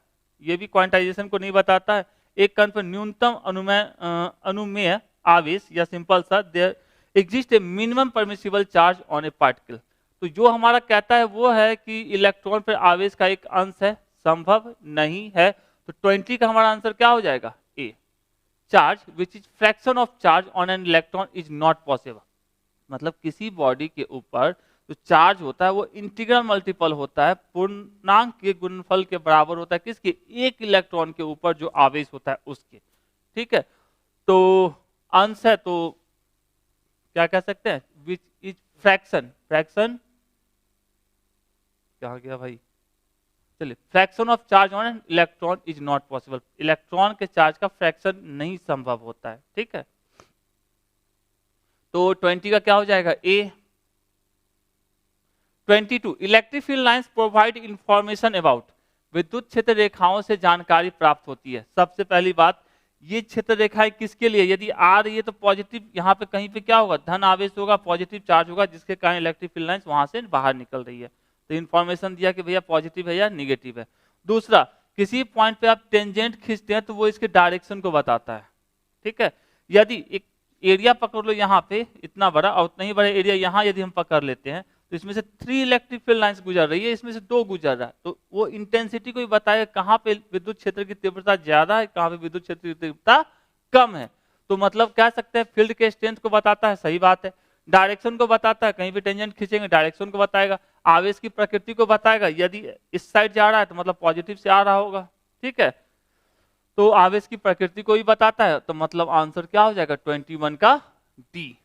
ये भी क्वांटाइजेशन को नहीं बताता है। एक कण पर न्यूनतम अनुमेय आवेश या सिंपल सा there exist a minimum permissible charge on a particle. तो जो हमारा कहता है वो है कि इलेक्ट्रॉन पर आवेश का एक अंश है, संभव नहीं है। तो 20 का हमारा आंसर क्या हो जाएगा? A. Charge which is fraction of charge on an electron is not possible, मतलब किसी बॉडी के ऊपर जो चार्ज होता है वो इंटीग्रल मल्टीपल होता है, पूर्णांक के गुणनफल के बराबर होता है किसके? एक इलेक्ट्रॉन के ऊपर जो आवेश होता है उसके, ठीक है। तो अंश है तो क्या कह सकते हैं? विच इज फ्रैक्शन, फ्रैक्शन क्या गया भाई? चलिए, fraction of charge on an electron is not possible, electron के चार्ज का फ्रैक्शन नहीं संभव होता है, ठीक है। तो 20 का क्या हो जाएगा? ए। 22, electric field lines provide information about, विद्युत क्षेत्र रेखाओं से जानकारी प्राप्त होती है। सबसे पहली बात, ये क्षेत्र रेखाएं किसके लिए? यदि आ रही है तो पॉजिटिव, यहाँ पे कहीं पे क्या होगा? धन आवेश होगा, पॉजिटिव चार्ज होगा, जिसके कारण इलेक्ट्रिक फील्ड लाइंस वहां से बाहर निकल रही है। तो इन्फॉर्मेशन दिया कि भैया पॉजिटिव है या निगेटिव है। दूसरा, किसी पॉइंट पे आप टेंजेंट खींचते हैं तो वो इसके डायरेक्शन को बताता है, ठीक है। यदि एक एरिया पकड़ लो यहाँ पे इतना बड़ा, और उतना ही बड़ा एरिया यहाँ यदि हम पकड़ लेते हैं तो इसमें से 3 इलेक्ट्रिक फील्ड लाइंस गुजर रही है, इसमें से 2 गुजर रहा है, तो वो इंटेंसिटी को ही बताएगा कहाँ पे विद्युत क्षेत्र की तीव्रता ज्यादा है, कहाँ पे विद्युत क्षेत्र की तीव्रता कम है। तो मतलब कह सकते हैं फील्ड के स्ट्रेंथ को बताता है, सही बात है। डायरेक्शन को बताता है, कहीं भी टेंजेंट खींचेंगे डायरेक्शन को बताएगा। आवेश की प्रकृति को बताएगा, यदि इस साइड जा रहा है तो मतलब पॉजिटिव से आ रहा होगा, ठीक है। तो आवेश की प्रकृति को ही बताता है, तो मतलब आंसर क्या हो जाएगा? 21 का डी,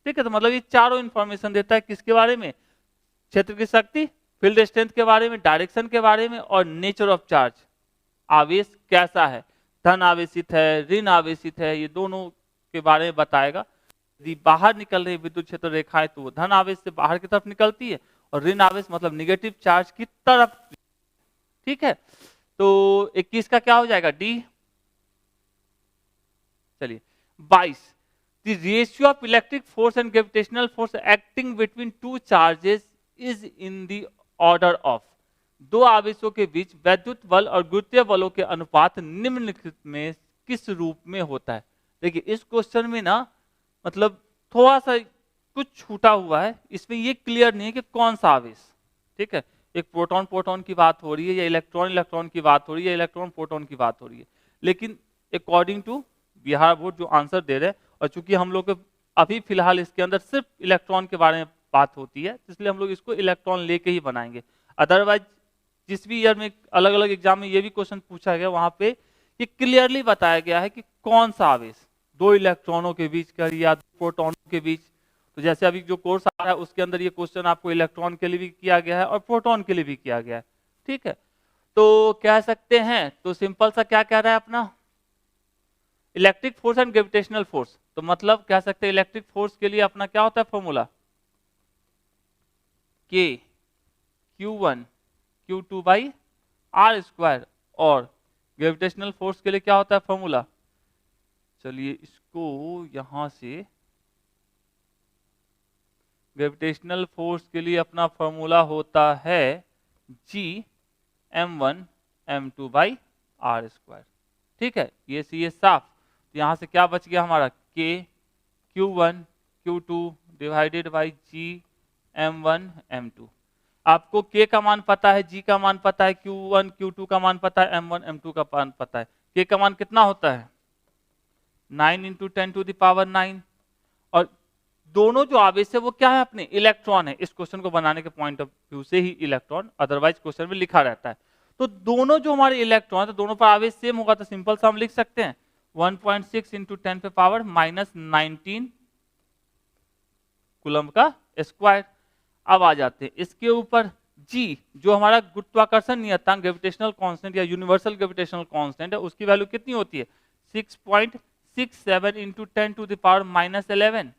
ठीक है। तो मतलब ये चारों इंफॉर्मेशन देता है किसके बारे में? क्षेत्र की शक्ति, फील्ड स्ट्रेंथ के बारे में, डायरेक्शन के बारे में, और नेचर ऑफ चार्ज, आवेश कैसा है, धन आवेशित है, ऋण आवेशित है, ये दोनों के बारे में बताएगा। यदि बाहर निकल रही विद्युत क्षेत्र रेखाएं तो वो धन आवेश से बाहर की तरफ निकलती है और ऋण आवेश मतलब निगेटिव चार्ज की तरफ। ठीक है, तो 21 का क्या हो जाएगा? डी। चलिए 22, the ratio of electric force and gravitational force acting between two charges is in the order of. दो आवेशों के बीच वैद्युत बल और गुरुत्वीय बलों के अनुपात निम्नलिखित में किस रूप में होता है? देखिए इस क्वेश्चन में ना मतलब थोड़ा सा कुछ छूटा हुआ है, इसमें ये क्लियर नहीं है कि कौन सा आवेश। ठीक है, एक प्रोटॉन प्रोटॉन की बात हो रही है या इलेक्ट्रॉन इलेक्ट्रॉन की बात हो रही है या इलेक्ट्रॉन प्रोटॉन की बात हो रही है, लेकिन अकॉर्डिंग टू बिहार बोर्ड जो आंसर दे रहे हैं, और चूंकि हम लोग अभी फिलहाल इसके अंदर सिर्फ इलेक्ट्रॉन के बारे में बात होती है, इसलिए हम लोग इसको इलेक्ट्रॉन लेके ही बनाएंगे। अदरवाइज जिस भी ईयर में अलग अलग एग्जाम में ये भी क्वेश्चन पूछा गया, वहां पे ये क्लियरली बताया गया है कि कौन सा आवेश दो इलेक्ट्रॉनों के बीच का या दो प्रोटॉनों के बीच। तो जैसे अभी जो कोर्स आ रहा है उसके अंदर ये क्वेश्चन आपको इलेक्ट्रॉन के लिए भी किया गया है और प्रोटॉन के लिए भी किया गया है। ठीक है, तो कह सकते हैं, तो सिंपल सा क्या कह रहा है अपना, electric force and gravitational force. तो मतलब कह सकते हैं इलेक्ट्रिक फोर्स के लिए अपना क्या होता है formula, K Q1 Q2 by R square, और ग्रेविटेशनल फोर्स के लिए क्या होता है फॉर्मूला, चलिए इसको यहां से, ग्रेविटेशनल फोर्स के लिए अपना फॉर्मूला होता है G m1 m2 by R square. ठीक है, ये सी ये साफ। तो यहां से क्या बच गया हमारा, K Q1 Q2 divided by G m1 m2। आपको K का मान पता है, G का मान पता है, Q1 Q2 का मान पता है, m1 m2 का मान पता है। K का मान कितना होता है 9 इंटू 10 टू द पावर 9, और दोनों जो आवेश है वो क्या है अपने इलेक्ट्रॉन है। इस क्वेश्चन को बनाने के पॉइंट ऑफ व्यू से ही इलेक्ट्रॉन, अदरवाइज क्वेश्चन में लिखा रहता है। तो दोनों जो हमारे इलेक्ट्रॉन है, दोनों पर आवेश सेम होगा, तो सिंपल सा हम लिख सकते हैं 1.6 इंटू 10 पे पावर -19 कूलम्ब का स्क्वायर। अब आ जाते हैं इसके ऊपर G, जो हमारा गुरुत्वाकर्षण नियतांक ग्रेविटेशनल कांस्टेंट या यूनिवर्सल ग्रेविटेशनल कांस्टेंट है, उसकी वैल्यू कितनी होती है 6.67 इंटू 10 टू द पावर -11।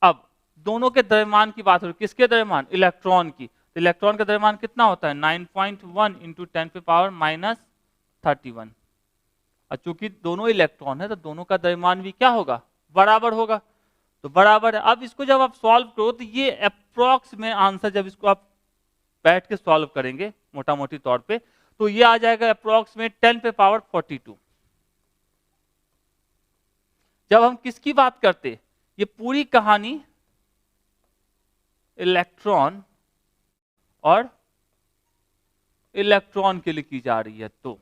अब दोनों के द्रव्यमान की बात हो रही है, किसके द्रव्यमान, इलेक्ट्रॉन की। तो इलेक्ट्रॉन का द्रव्यमान कितना होता है 9.1 इंटू 10 पे पावर -31। और चूंकि दोनों इलेक्ट्रॉन है तो दोनों का द्रव्यमान भी क्या होगा, बराबर होगा। तो बराबर है। अब इसको जब आप सॉल्व करो तो ये अप्रॉक्स में आंसर, जब इसको आप बैठ के सॉल्व करेंगे मोटा मोटी तौर पे, तो ये आ जाएगा अप्रॉक्स में 10 पे पावर 42। जब हम किसकी बात करते, ये पूरी कहानी इलेक्ट्रॉन और इलेक्ट्रॉन के लिए की जा रही है, तो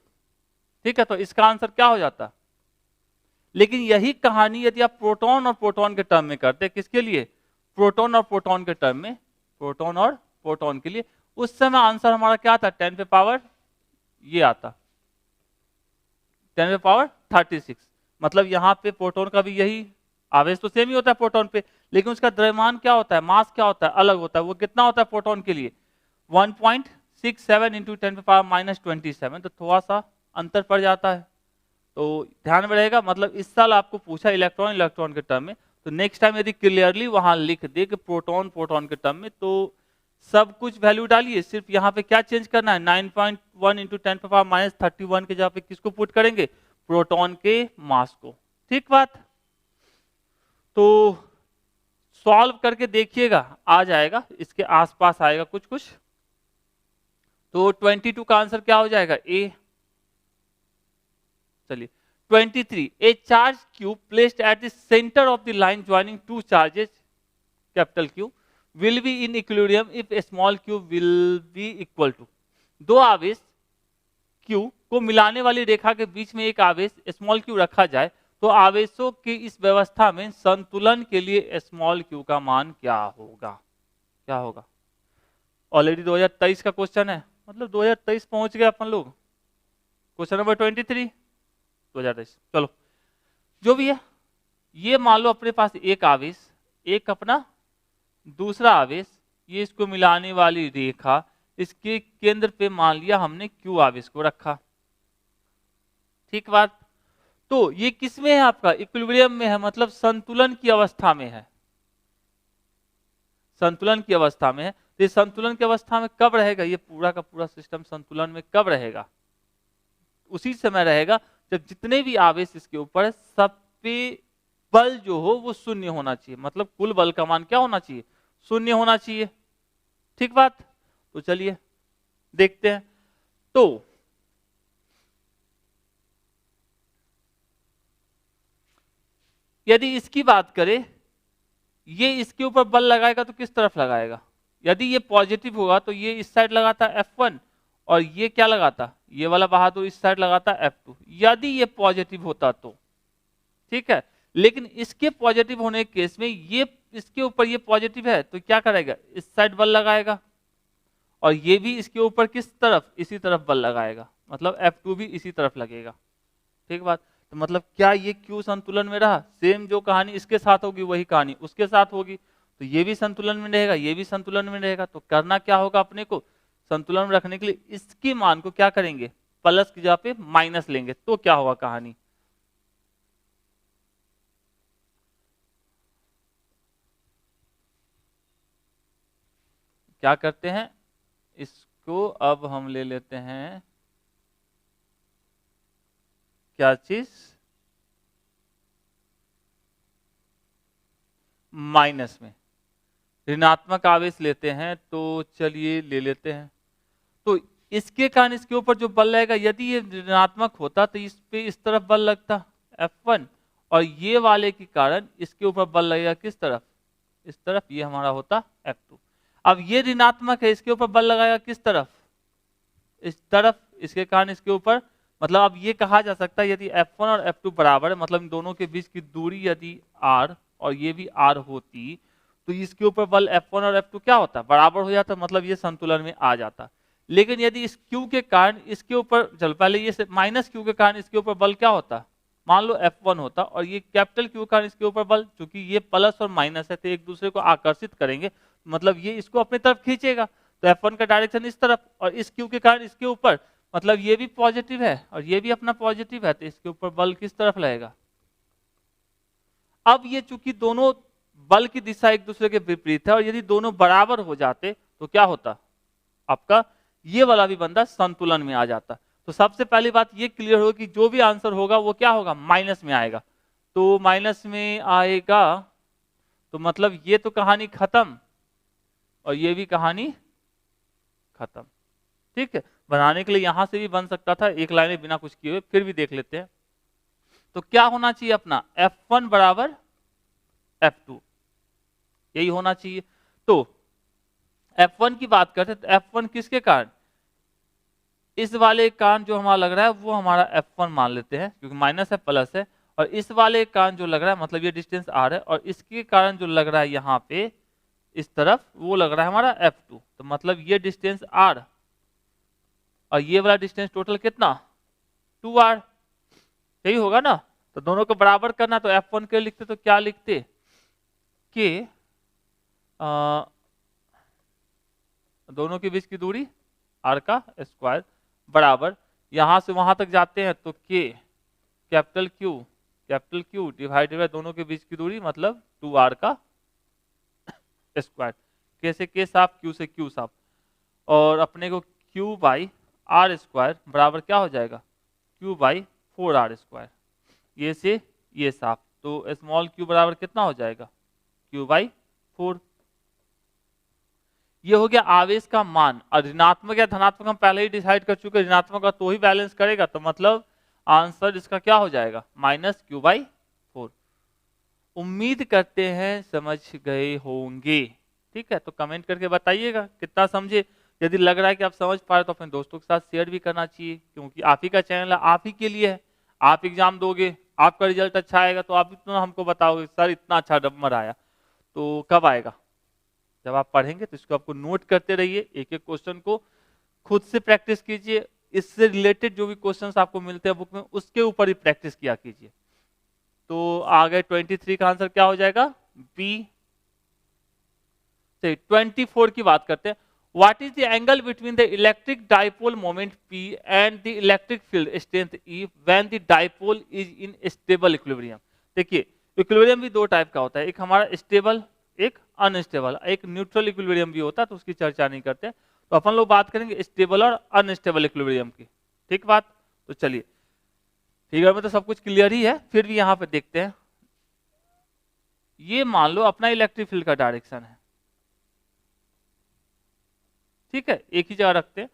ठीक है, तो इसका आंसर क्या हो जाता। लेकिन यही कहानी यदि आप प्रोटॉन और प्रोटॉन के टर्म में करते, किसके लिए, प्रोटॉन और प्रोटॉन के टर्म में, प्रोटॉन और प्रोटॉन के लिए, उस समय आंसर हमारा क्या था 10 पे पावर ये आता 10 पे पावर 36। मतलब यहां पे प्रोटॉन का भी यही आवेश तो सेम ही होता है प्रोटॉन पे, लेकिन उसका द्रव्यमान क्या होता है, मास क्या होता है, अलग होता है। वो कितना होता है प्रोटॉन के लिए 1.67 इंटू 10 पे पावर -27, तो थोड़ा सा अंतर पड़ जाता है। तो ध्यान में रहेगा, मतलब इस साल आपको पूछा इलेक्ट्रॉन इलेक्ट्रॉन के टर्म में, तो नेक्स्ट टाइम यदि क्लियरली वहां लिख दे कि प्रोटॉन प्रोटॉन के टर्म में, तो सब कुछ वैल्यू डालिए, सिर्फ यहाँ पे क्या चेंज करना है 9.1 इंटू 10 पे पावर -31 के जगह पे किसको पुट करेंगे, प्रोटॉन के मास को। ठीक बात, तो सॉल्व करके देखिएगा, आ जाएगा, इसके आसपास आएगा कुछ कुछ। तो 22 का आंसर क्या हो जाएगा, ए। चलिए 23, a charge Q placed at the centre of the line joining two charges capital Q will be in equilibrium if small Q will be equal to. दो आवेश क्यू को मिलाने वाली रेखा के बीच में एक आवेश स्मॉल क्यू रखा जाए, तो आवेशों की इस व्यवस्था में संतुलन के लिए स्मॉल क्यू का मान क्या होगा, क्या होगा। ऑलरेडी 2023 का क्वेश्चन है, मतलब 2023 पहुंच गए अपन लोग। Question number 23 2023। चलो जो भी है, ये मान लो अपने पास एक आवेश, एक अपना दूसरा आवेश, ये इसको मिलाने वाली रेखा, इसके केंद्र पे मान लिया हमने क्यू आवेश को रखा। ठीक बात, तो ये किस में है आपका, इक्विलिब्रियम में है, मतलब संतुलन की अवस्था में है। संतुलन की अवस्था में है, तो ये संतुलन की अवस्था में कब रहेगा, ये पूरा का पूरा सिस्टम संतुलन में कब रहेगा, उसी समय रहेगा जब जितने भी आवेश इसके ऊपर है सब पे बल जो हो वो शून्य होना चाहिए, मतलब कुल बल का मान क्या होना चाहिए, शून्य होना चाहिए। ठीक बात, तो चलिए देखते हैं। तो यदि इसकी बात करें, ये इसके ऊपर बल लगाएगा तो किस तरफ लगाएगा, यदि ये पॉजिटिव होगा तो ये इस साइड लगाता F1 और ये क्या लगाता, ये वाला बहादुर इस साइड लगाता F2, यदि ये पॉजिटिव होता तो। ठीक है, लेकिन इसके पॉजिटिव होने के केस में ये इसके ऊपर ये पॉजिटिव है तो क्या करेगा, इस साइड बल लगाएगा, और ये भी इसके ऊपर किस तरफ, इसी तरफ बल लगाएगा, मतलब F2 भी इसी तरफ लगेगा। ठीक बात, तो मतलब क्या ये Q संतुलन में रहा, सेम जो कहानी इसके साथ होगी वही कहानी उसके साथ होगी, तो ये भी संतुलन में रहेगा, ये भी संतुलन में रहेगा। तो करना क्या होगा अपने को, संतुलन में रखने के लिए इसके मान को क्या करेंगे, प्लस की जगह पे माइनस लेंगे, तो क्या होगा कहानी, क्या करते हैं, इसको अब हम ले लेते हैं क्या चीज, माइनस में ऋणात्मक आवेश लेते हैं, तो चलिए ले लेते हैं। तो इसके कारण इसके ऊपर जो बल लगेगा, यदि ये ऋणात्मक होता तो इस पे इस तरफ बल लगता F1, और ये वाले के कारण इसके ऊपर बल लगेगा किस तरफ, इस तरफ, ये हमारा होता F2। अब ये ऋणात्मक है, इसके ऊपर बल लगाएगा किस तरफ, इस तरफ, इसके कारण इसके ऊपर, मतलब अब ये कहा जा सकता है यदि F1 और F2 बराबर है, मतलब इन दोनों के बीच की दूरी यदि R और ये भी R होती, तो इसके ऊपर बल F1 और F2 क्या होता, बराबर हो जाता, मतलब ये संतुलन में आ जाता। लेकिन यदि इस Q के कारण इसके ऊपर, चल पहले ये माइनस Q के कारण इसके ऊपर बल क्या होता, मान लो F1 होता, और ये कैपिटल Q के कारण इसके ऊपर बल, चूंकि ये प्लस और माइनस है तो एक दूसरे को आकर्षित करेंगे, मतलब ये इसको अपनी तरफ खींचेगा, तो F1 का डायरेक्शन इस तरफ, और इस Q के कारण इसके ऊपर, मतलब ये भी पॉजिटिव है और ये भी अपना पॉजिटिव है, तो इसके ऊपर बल किस तरफ लगेगा। अब ये चूंकि दोनों बल की दिशा एक दूसरे के विपरीत है, और यदि दोनों बराबर हो जाते तो क्या होता, आपका ये वाला भी बंदा संतुलन में आ जाता। तो सबसे पहली बात ये क्लियर हो कि जो भी आंसर होगा वो क्या होगा, माइनस में आएगा। तो माइनस में आएगा तो मतलब ये तो कहानी खत्म और ये भी कहानी खत्म। ठीक है, बनाने के लिए यहां से भी बन सकता था एक लाइन बिना कुछ किए हुए, फिर भी देख लेते हैं। तो क्या होना चाहिए अपना, F1 बराबर F2, यही होना चाहिए। तो F1 की बात करते हैं तो F1 किसके कारण, इस वाले कारण जो हमारा लग रहा है वो हमारा F1 मान लेते हैं, क्योंकि माइनस है प्लस है, और इस वाले कारण जो लग रहा है मतलब ये डिस्टेंस R है, और इसके कारण जो लग रहा है यहाँ पे इस तरफ वो लग रहा है हमारा F2, तो मतलब ये डिस्टेंस R और ये वाला डिस्टेंस टोटल कितना 2R, यही होगा ना। तो दोनों को बराबर करना, तो F1 के लिखते तो क्या लिखते कि दोनों के बीच की दूरी R का स्क्वायर बराबर, यहां से वहां तक जाते हैं तो K capital Q divided by दोनों के बीच की दूरी मतलब 2R का स्क्वायर, K से K साफ, Q से Q साफ, और अपने को Q बाई R स्क्वायर बराबर क्या हो जाएगा, Q बाई 4R स्क्वायर, ये से ये साफ, तो स्मॉल q बराबर कितना हो जाएगा, Q बाई 4। ये हो गया आवेश का मान, और ऋणात्मक या धनात्मक हम पहले ही डिसाइड कर चुके, ऋणात्मक का तो ही बैलेंस करेगा, तो मतलब आंसर इसका क्या हो जाएगा माइनस Q बाई 4। उम्मीद करते हैं समझ गए होंगे। ठीक है, तो कमेंट करके बताइएगा कितना समझे, यदि लग रहा है कि आप समझ पा रहे तो अपने दोस्तों के साथ शेयर भी करना चाहिए, क्योंकि आप ही का चैनल है, आप ही के लिए है। आप एग्जाम दोगे, आपका रिजल्ट अच्छा आएगा तो आप इतना हमको बताओगे सर इतना अच्छा नंबर आया, तो कब आएगा, जब आप पढ़ेंगे। तो इसको आपको नोट करते रहिए, एक एक क्वेश्चन को खुद से प्रैक्टिस कीजिए, इससे रिलेटेड जो भी क्वेश्चंस आपको मिलते हैं बुक में उसके ऊपर ही प्रैक्टिस किया कीजिए। तो आ गए 23 का आंसर क्या हो जाएगा बी। 24 की बात करते हैं, what is the angle between the electric dipole moment P and the electric field strength E when the dipole is in stable equilibrium. देखिए इक्विलिब्रियम भी दो टाइप का होता है, एक हमारा स्टेबल, एक अनस्टेबल, एक न्यूट्रल इक्विलिब्रियम भी होता है तो उसकी चर्चा नहीं करते। तो अपन लोग बात करेंगे स्टेबल और अनस्टेबल इक्विलिब्रियम की, ठीक बात। तो चलिए फिगर में तो सब कुछ क्लियर ही है, फिर भी यहाँ पे देखते हैं। ये मान लो अपना इलेक्ट्रिक फील्ड का डायरेक्शन है, ठीक है, एक ही जगह रखते हैं।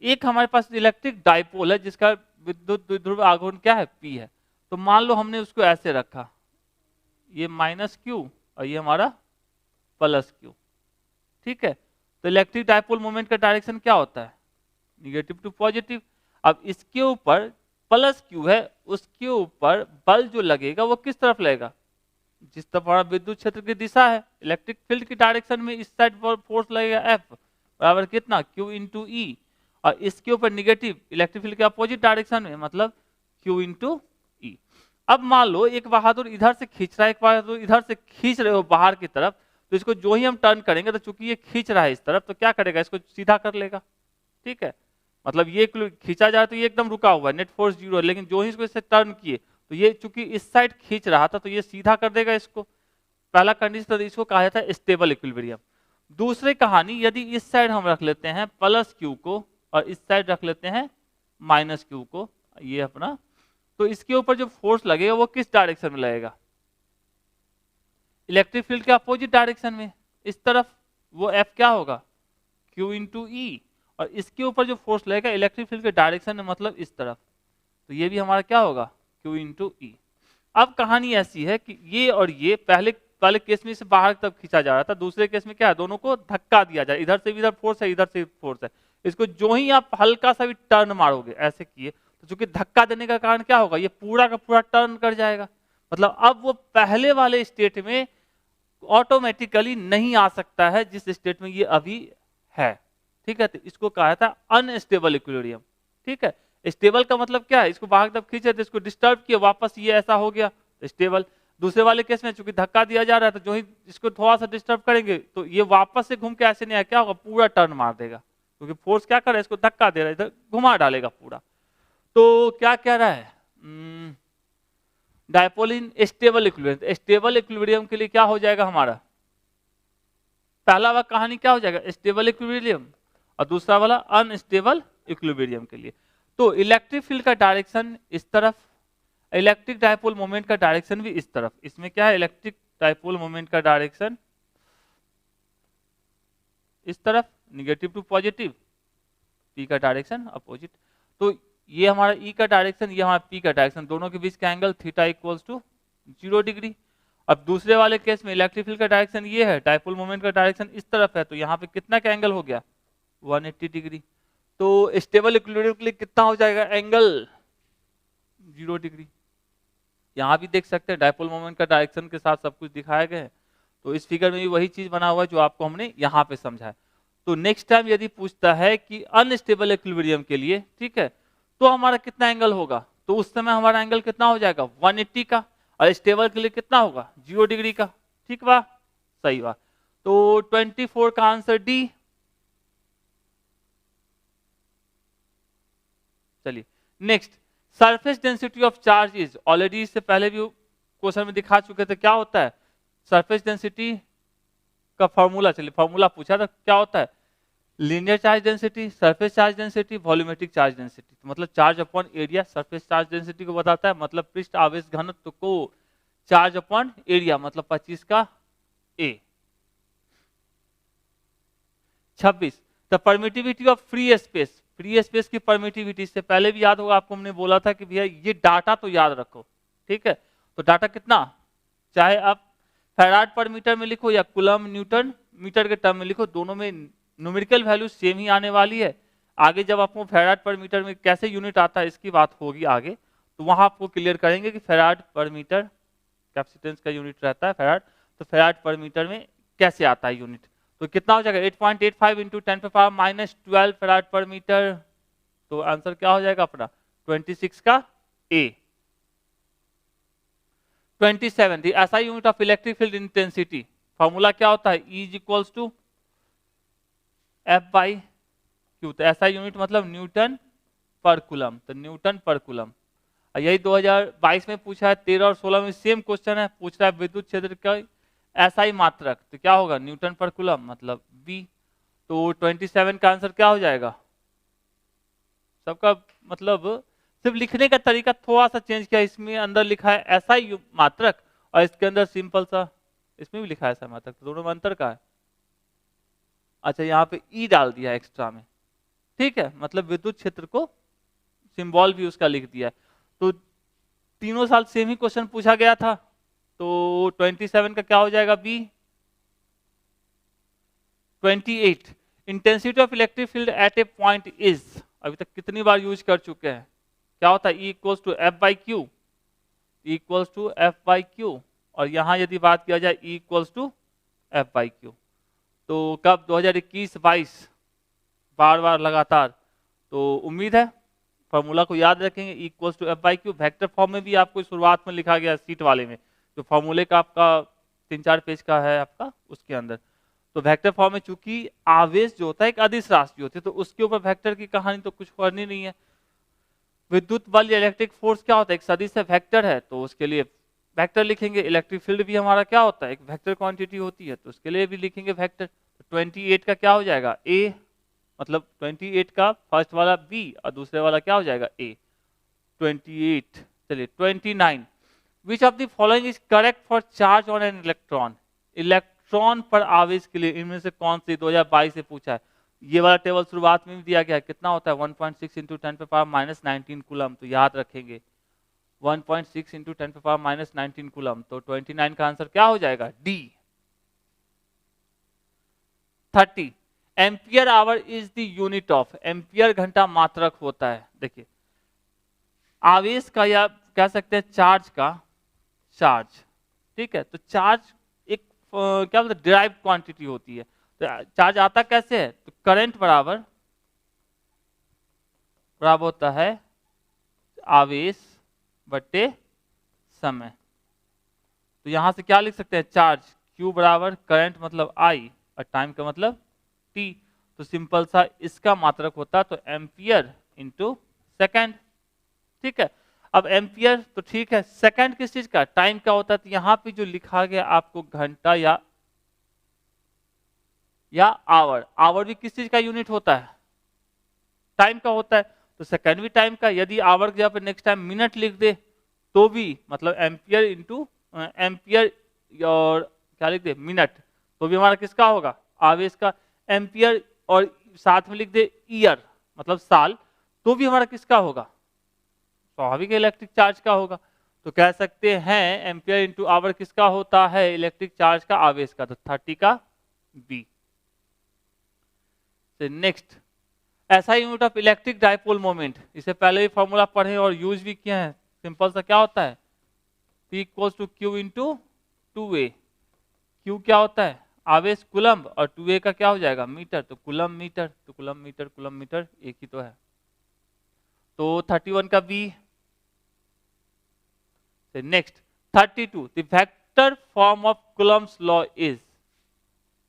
एक हमारे पास इलेक्ट्रिक डाइपोल है जिसका विद्युत द्विध्रुव आघूर्ण क्या है, P है। तो मान लो हमने उसको ऐसे रखा, ये माइनस Q और ये हमारा प्लस Q, ठीक है। तो इलेक्ट्रिक डाइपोल मोमेंट का डायरेक्शन क्या होता है, निगेटिव टू पॉजिटिव। अब इसके ऊपर प्लस Q है, उसके ऊपर बल जो लगेगा वो किस तरफ लगेगा, जिस तरफ हमारा विद्युत क्षेत्र की दिशा है। इलेक्ट्रिक फील्ड की डायरेक्शन में इस साइड पर फोर्स लगेगा F बराबर कितना, Q इंटू E, और इसके ऊपर निगेटिव इलेक्ट्रिक फील्ड के अपोजिट डायरेक्शन में मतलब Q इंटू E। अब मान लो एक बहादुर इधर से खींच रहा है, एक बहादुर इधर से खींच रहे हो बाहर की तरफ, तो इसको जो ही हम टर्न करेंगे तो चूंकि ये खींच रहा है इस तरफ, तो क्या करेगा, इसको सीधा कर लेगा, ठीक है। मतलब ये खींचा जाए तो ये एकदम रुका हुआ है, नेट फोर्स 0 है, लेकिन जो ही इसको इससे टर्न किए तो ये चूंकि इस साइड खींच रहा था तो ये सीधा कर देगा इसको। पहला कंडीशन, इसको कहा जाता है स्टेबल इक्विलिब्रियम। दूसरी कहानी, यदि इस साइड हम रख लेते हैं प्लस Q को और इस साइड रख लेते हैं माइनस Q को, ये अपना, तो इसके ऊपर जो फोर्स लगेगा वो किस डायरेक्शन में लगेगा, इलेक्ट्रिक फील्ड के अपोजिट डायरेक्शन में, इस तरफ। वो F क्या होगा, Q इंटू E, और इसके ऊपर जो फोर्स लगेगा इलेक्ट्रिक फील्ड के डायरेक्शन में मतलब इस तरफ, तो ये भी हमारा क्या होगा, Q इंटू E। अब कहानी ऐसी है कि ये और ये पहले केस में से बाहर तक खींचा जा रहा था, दूसरे केस में क्या है, दोनों को धक्का दिया जाए, इधर से भी इधर फोर्स है, इधर से फोर्स है। इसको जो ही आप हल्का सा भी टर्न मारोगे ऐसे किए तो चूंकि धक्का देने का कारण क्या होगा, ये पूरा का पूरा टर्न कर जाएगा। मतलब अब वो पहले वाले स्टेट में ऑटोमेटिकली नहीं आ सकता है जिस स्टेट में ये अभी है, ठीक है। तो इसको कहा था अनस्टेबल इक्विलिब्रियम, ठीक है। स्टेबल का मतलब क्या है, इसको बाहर तक खींचे तो इसको डिस्टर्ब किया, वापस ये ऐसा हो गया स्टेबल। दूसरे वाले केस में चूंकि धक्का दिया जा रहा है तो जो ही इसको थोड़ा सा डिस्टर्ब करेंगे तो ये वापस से घूम के ऐसे नहीं आया, क्या होगा, पूरा टर्न मार देगा, क्योंकि फोर्स क्या कर रहा है, इसको धक्का दे रहा है, इधर घुमा डालेगा पूरा। तो क्या कह रहा है, dipole in stable equilibrium. Stable equilibrium के लिए क्या हो जाएगा हमारा, पहला वाला कहानी क्या हो जाएगा, स्टेबल इक्विलिब्रियम, और दूसरा वाला अनस्टेबल इक्विलिब्रियम के लिए। तो इलेक्ट्रिक फील्ड का डायरेक्शन इस तरफ, इलेक्ट्रिक डायपोल मोमेंट का डायरेक्शन भी इस तरफ। इसमें क्या है, इलेक्ट्रिक डायपोल मोमेंट का डायरेक्शन इस तरफ, निगेटिव टू पॉजिटिव, P का डायरेक्शन अपोजिट। तो ये हमारा E का डायरेक्शन, ये हमारा P का डायरेक्शन, दोनों के बीच का angle theta equals to 0 degree. अब दूसरे वाले केस में इलेक्ट्रिक फील्ड का डायरेक्शन ये है, डायपोल मोमेंट का डायरेक्शन इस तरफ है, तो यहाँ पे कितना का एंगल हो गया, 180 डिग्री। तो स्टेबल इक्विलिब्रियम के लिए कितना हो जाएगा एंगल, 0 डिग्री। यहाँ भी देख सकते हैं डायपोल मोमेंट का डायरेक्शन के साथ सब कुछ दिखाया गया है। तो इस फिगर में भी वही चीज बना हुआ है जो आपको हमने यहाँ पे समझा है। तो नेक्स्ट टाइम यदि पूछता है कि अनस्टेबल इक्विलिब्रियम के लिए, ठीक है, तो हमारा कितना एंगल होगा, तो उस समय हमारा एंगल कितना हो जाएगा, 180 का, और स्टेबल के लिए कितना होगा, 0 डिग्री का, ठीक बा, सही बा। तो 24 का आंसर डी। चलिए next, surface density of charge is, already इससे पहले भी क्वेश्चन में दिखा चुके थे क्या होता है सरफेस डेंसिटी का फॉर्मूला। चलिए फॉर्मूला पूछा था, क्या होता है, linear charge density, surface charge density, volumetric charge density. मतलब charge upon area surface charge density को बताता है, मतलब पृष्ठ आवेश घनत्व को चार्ज अपॉन एरिया, मतलब 25 का A। 26, the permittivity of free space. Free space की परमिटिविटी से पहले भी याद होगा आपको, हमने बोला था कि भैया ये डाटा तो याद रखो, ठीक है। तो डाटा कितना, चाहे आप फैराड पर मीटर में लिखो या कूलम न्यूटन मीटर के टर्म में लिखो, दोनों में न्यूमेरिकल वैल्यू सेम ही आने वाली है। आगे जब आपको फैराड पर मीटर में कैसे यूनिट आता है इसकी बात होगी आगे, तो वहां आपको क्लियर करेंगे कि फैराड पर मीटर कैपेसिटेंस का यूनिट रहता है फैराड, तो फैराड पर मीटर में कैसे आता है यूनिट। तो कितना हो जाएगा 8.85 इंटू 10⁻⁻12 फैराड पर मीटर। तो आंसर क्या हो जाएगा अपना 26 का A। 27, the SI unit of electric field intensity, formula क्या होता है, E is equals to F/Q। तो SI यूनिट मतलब न्यूटन पर कूलम, तो न्यूटन पर कूलम। यही 2022 में पूछा है, 13 और 16 में सेम क्वेश्चन है, पूछ रहा है विद्युत क्षेत्र का SI मात्रक, तो क्या होगा न्यूटन पर कूलम मतलब B। तो 27 का आंसर क्या हो जाएगा? सबका मतलब सिर्फ लिखने का तरीका थोड़ा सा चेंज किया, इसमें अंदर लिखा है SI मात्रक और इसके अंदर सिंपल सा इसमें भी लिखा है SI मात्रक, तो दोनों में अंतर का है। अच्छा यहाँ पे E डाल दिया एक्स्ट्रा में, ठीक है, मतलब विद्युत क्षेत्र को सिंबल भी उसका लिख दिया। तो तीनों साल सेम ही क्वेश्चन पूछा गया था, तो 27 का क्या हो जाएगा B. 28 intensity of electric field at a point is, अभी तक कितनी बार यूज कर चुके हैं, क्या होता है E equals to F by Q, equals to F by Q. और यहां यदि बात किया जाए E equals to F by Q, तो कब 2021-22 बार बार लगातार, तो उम्मीद है फॉर्मूला को याद रखेंगे। E equals to F by Q vector form में भी आपको शुरुआत में लिखा गया सीट वाले में, जो फॉर्मूले का आपका 3-4 पेज का है आपका उसके अंदर। तो वेक्टर फॉर्म में चूंकि आवेश जो होता है एक अदिश राशि होती है, तो उसके ऊपर वेक्टर की कहानी तो कुछ करनी नहीं है। विद्युत बल या इलेक्ट्रिक फोर्स क्या होता है, एक सदिश है वेक्टर है, तो उसके लिए वेक्टर लिखेंगे। इलेक्ट्रिक फील्ड भी हमारा क्या होता है, एक वेक्टर क्वांटिटी होती है, तो उसके लिए भी लिखेंगे वेक्टर। 28 का क्या हो जाएगा ए, मतलब 28 का फर्स्ट वाला बी और दूसरे वाला क्या हो जाएगा ए। 28 चलिए 29 विच of the following is correct for charge on an electron, electron पर आवेश के लिए इनमें से कौन सी 2022 से पूछा है। ये वाला टेबल शुरुआत में भी दिया गया है, कितना होता है 1.6 इंटू 10⁻⁻19 कूलम, तो याद रखेंगे 1.6 इंटू 10⁻⁻19 कूलम, तो 29 का आंसर क्या हो जाएगा D. 30 ampere hour is the unit of, ampere घंटा मात्रक होता है। देखिए आवेश का या कह सकते हैं चार्ज का, चार्ज ठीक है, तो चार्ज एक क्या बोलते हैं डिराइव क्वांटिटी होती है। तो चार्ज आता कैसे है, तो करंट बराबर होता है आवेश बटे समय। तो यहां से क्या लिख सकते हैं, चार्ज Q बराबर करंट मतलब I और टाइम का मतलब T, तो सिंपल सा इसका मात्रक होता है तो एम्पियर इंटू सेकेंड, ठीक है। अब एम्पियर तो ठीक है, सेकंड किस चीज का, टाइम का होता है, तो यहां पे जो लिखा गया आपको घंटा या आवर, आवर भी किस चीज का यूनिट होता है, टाइम का होता है, तो सेकंड भी टाइम का। यदि आवर के जगह पे नेक्स्ट टाइम मिनट लिख दे तो भी मतलब एम्पियर इंटू एम्पियर और क्या लिख दे मिनट, तो भी हमारा किसका होगा आवेश का। एम्पियर और साथ में लिख दे ईयर मतलब साल, तो भी हमारा किसका होगा, स्वाभाविक इलेक्ट्रिक चार्ज का होगा। तो कह सकते हैं एम्पियर इंटू आवर किसका होता है, इलेक्ट्रिक चार्ज का, आवेश का, तो 30 का B. Next SI unit of electric dipole moment, इसे पहले भी फॉर्मूला पढ़े और यूज भी किए हैं। सिंपल सा क्या होता है P equals to Q into 2A। Q क्या होता है आवेश कूलम्ब और 2A का क्या हो जाएगा मीटर, तो कूलम्ब मीटर, तो कूलम्ब मीटर कूलम्ब मीटर एक ही तो है। तो 31 का B। Next 32 the vector form of Coulomb's law is,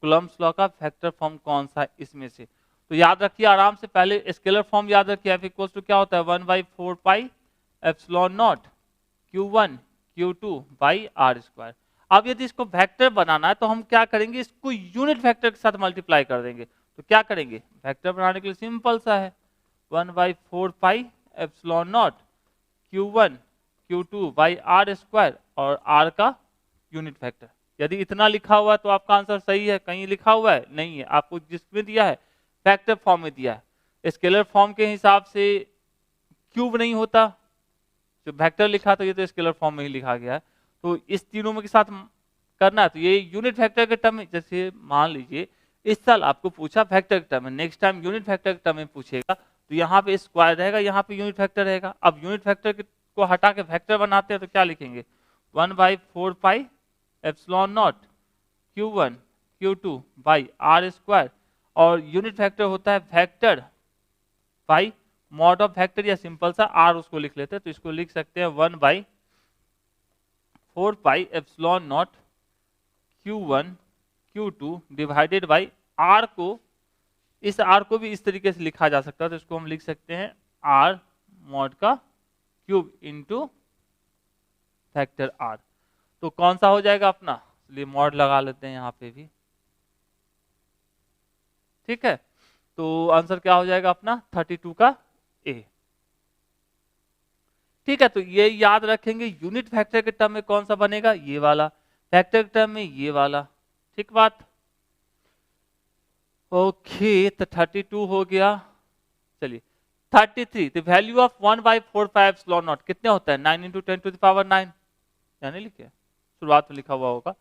Coulomb's law का वेक्टर फॉर्म कौन सा है इसमें से, तो याद रखिए आराम से, पहले स्केलर फॉर्म याद रखिए, F इक्वल्स टू क्या होता है 1/4 pi epsilon naught Q1 Q2 by R square. अब यदि इसको वेक्टर बनाना है तो हम क्या करेंगे, इसको यूनिट वेक्टर के साथ मल्टीप्लाई कर देंगे। तो क्या करेंगे, वेक्टर बनाने के लिए सिंपल सा है 1/4 pi epsilon naught Q1 Q2 by R square और R का यूनिट वेक्टर। यदि इतना लिखा हुआ है तो आपका आंसर सही है, कहीं लिखा हुआ है नहीं है, आपको जिसमें दिया है वेक्टर फॉर्म में दिया है। स्केलर फॉर्म के हिसाब से क्यूब नहीं होता, जो वेक्टर लिखा तो ये तो स्केलर फॉर्म में ही लिखा गया है। तो इस तीनों में के साथ करना है, तो ये यूनिट वेक्टर के टर्म में, जैसे मान लीजिए इस साल आपको पूछा वेक्टर के टर्म में, नेक्स्ट टाइम यूनिट वेक्टर के टर्म में पूछेगा, तो यहाँ पे स्क्वायर रहेगा, यहाँ पे यूनिट वेक्टर रहेगा। अब यूनिट वेक्टर को हटा के वेक्टर बनाते हैं तो क्या लिखेंगे 1/4 pi epsilon naught Q1 Q2 by R square, और यूनिट वेक्टर होता है vector by mod of vector या सिंपल सा R उसको लिख लेते हैं, तो इसको लिख सकते हैं 1/4 pi epsilon naught Q1 Q2 divided by R को, इस R को भी इस तरीके से लिखा जा सकता है, तो इसको हम लिख सकते हैं R मॉड का क्यूब इंटू फैक्टर R। तो कौन सा हो जाएगा अपना इसलिए मॉड लगा लेते हैं यहाँ पे भी। ठीक है, तो आंसर क्या हो जाएगा अपना 32 का ए। ठीक है, तो ये याद रखेंगे, यूनिट फैक्टर के टर्म में कौन सा बनेगा, ये वाला, फैक्टर के टर्म में ये वाला। ठीक बात, ओके, तो 32 हो गया। चलिए 33, the value of 1/4 epsilon not कितने होता है, 9 × 10⁹ यानी लिखे शुरुआत में लिखा हुआ होगा,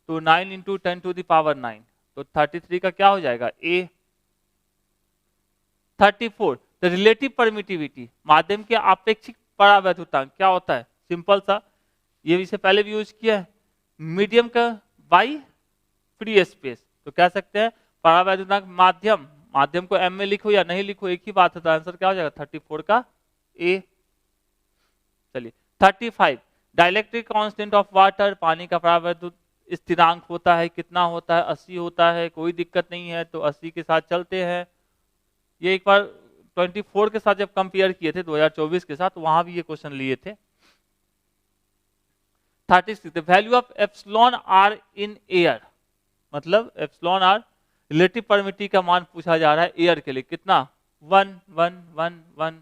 तो 9 × 10⁹ तो 33 का क्या हो जाएगा ए। 34, द रिलेटिव परमिटिविटी, माध्यम के आपेक्षिक परावैद्युतांक क्या होता है, सिंपल सा, ये इसे पहले भी यूज किया है, मीडियम का बाई फ्री स्पेस। तो कह सकते हैं परावैद्युतांक माध्यम, माध्यम को एम में लिखो या नहीं लिखो एक ही बात है, तो आंसर क्या हो जाएगा 34 का ए। चलिए 35, डाइलेक्ट्रिक कांस्टेंट ऑफ वाटर, पानी का परावैद्युत स्थिरांक होता है, कितना होता है 80 होता है, कोई दिक्कत नहीं है, तो 80 के साथ चलते हैं। ये एक बार 24 के साथ जब कंपेयर किए थे 2024 के साथ, वहां भी ये क्वेश्चन लिए थे। 36, the value of epsilon R in air, मतलब एप्सिलॉन आर रिलेटिव परमिटिविटी का मान पूछा जा रहा है एयर के लिए, कितना 1 1 1 1,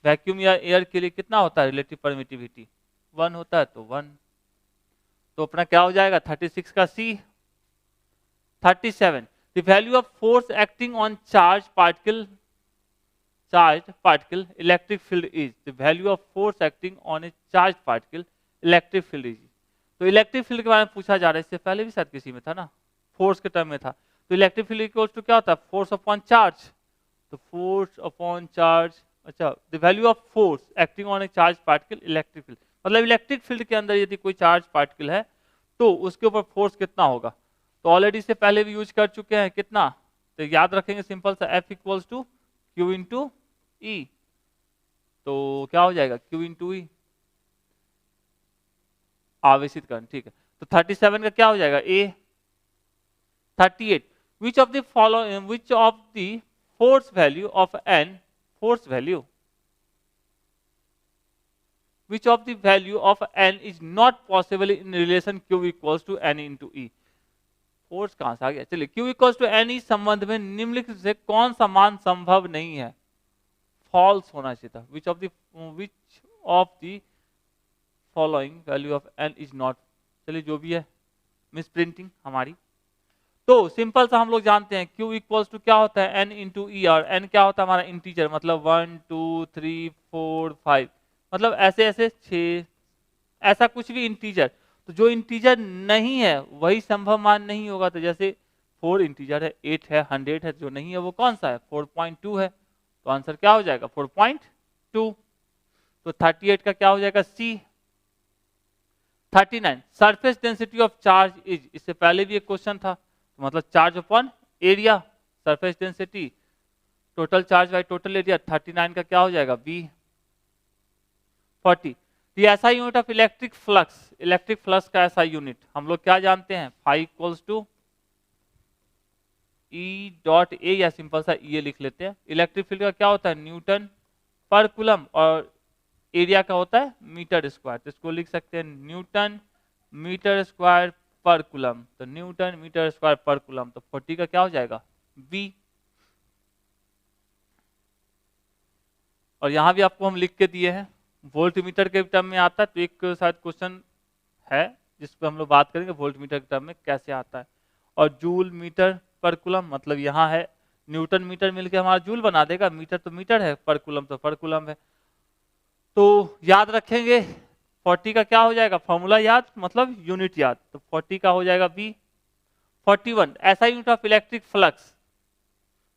वैक्यूम या एयर के लिए कितना होता है रिलेटिव परमिटिविटी 1 होता है, तो 1, तो अपना क्या हो जाएगा 36 का सी। 37, the value of force acting on charge particle, charged particle electric field is, the value of force acting on a charged particle electric field is। तो इलेक्ट्रिक फील्ड के बारे में पूछा जा रहा है, इससे पहले भी शायद किसी में था ना, फोर्स के टर्म में था। तो इलेक्ट्रिक फील्ड इक्वल्स टू क्या होता है, फोर्स अपॉन चार्ज, तो फोर्स अपॉन चार्ज, अच्छा, the value of force acting on A charge particle electric field, मतलब इलेक्ट्रिक फील्ड के अंदर यदि कोई चार्ज पार्टिकल है तो उसके ऊपर फोर्स कितना होगा, तो ऑलरेडी इससे पहले भी यूज कर चुके हैं, कितना, तो याद रखेंगे सिंपल सा, F equals to Q into E, तो क्या हो जाएगा Q इंटू ई, आवेशित करंट। ठीक है, तो 37 का क्या हो जाएगा A। 38, which of the following, which of the force value of n, force value, which of the value of n is not possible in relation Q equals to n into E। Force कहां से आ गया, चलिए Q equals to n इस संबंध में निम्नलिखित से कौन सा मान संभव नहीं है, फॉल्स होना चाहिए था, which of the following value of n is not, चलिए जो भी है, मिस प्रिंटिंग हमारी। तो सिंपल सा हम लोग जानते हैं Q इक्वल्स टू क्या होता है n इंटू ई, और n क्या होता है हमारा इंटीजर, मतलब 1 2 3 4 5, मतलब ऐसे ऐसे 6, ऐसा कुछ भी इंटीजर, तो जो इंटीजर नहीं है वही संभव मान नहीं होगा। तो जैसे 4 इंटीजर है, 8 है, 100 है, जो नहीं है वो कौन सा है 4.2 है, तो आंसर क्या हो जाएगा 4.2। तो 38 का क्या हो जाएगा C. 39, surface density of charge is, इससे पहले भी एक क्वेश्चन था, तो मतलब charge upon area, surface density total charge by total area, 39 का क्या हो जाएगा B. 40, the SI unit of electric flux, electric flux का एसआई यूनिट हम लोग क्या जानते हैं, phi equals to E dot A, या सिंपल सा ये लिख लेते हैं। इलेक्ट्रिक फील्ड का क्या होता है न्यूटन पर कूलम, और एरिया का होता है मीटर स्क्वायर, तो इसको लिख सकते हैं न्यूटन मीटर स्क्वायर पर कूलम, तो न्यूटन मीटर स्क्वायर पर कूलम, तो 40 का क्या हो जाएगा बी। और यहां भी आपको हम लिख के दिए हैं, वोल्ट मीटर के टर्म में आता है, तो एक शायद क्वेश्चन है जिस पर हम लोग बात करेंगे वोल्ट मीटर के टर्म में कैसे आता है। और जूल मीटर पर कूलम, मतलब यहाँ है न्यूटन मीटर मिलके हमारा जूल बना देगा, मीटर तो मीटर है, पर कूलम तो पर कूलम है। तो याद रखेंगे 40 का क्या हो जाएगा, फॉर्मूला याद मतलब यूनिट याद, तो 40 का हो जाएगा बी। 41, ऐसा यूनिट ऑफ इलेक्ट्रिक फ्लक्स,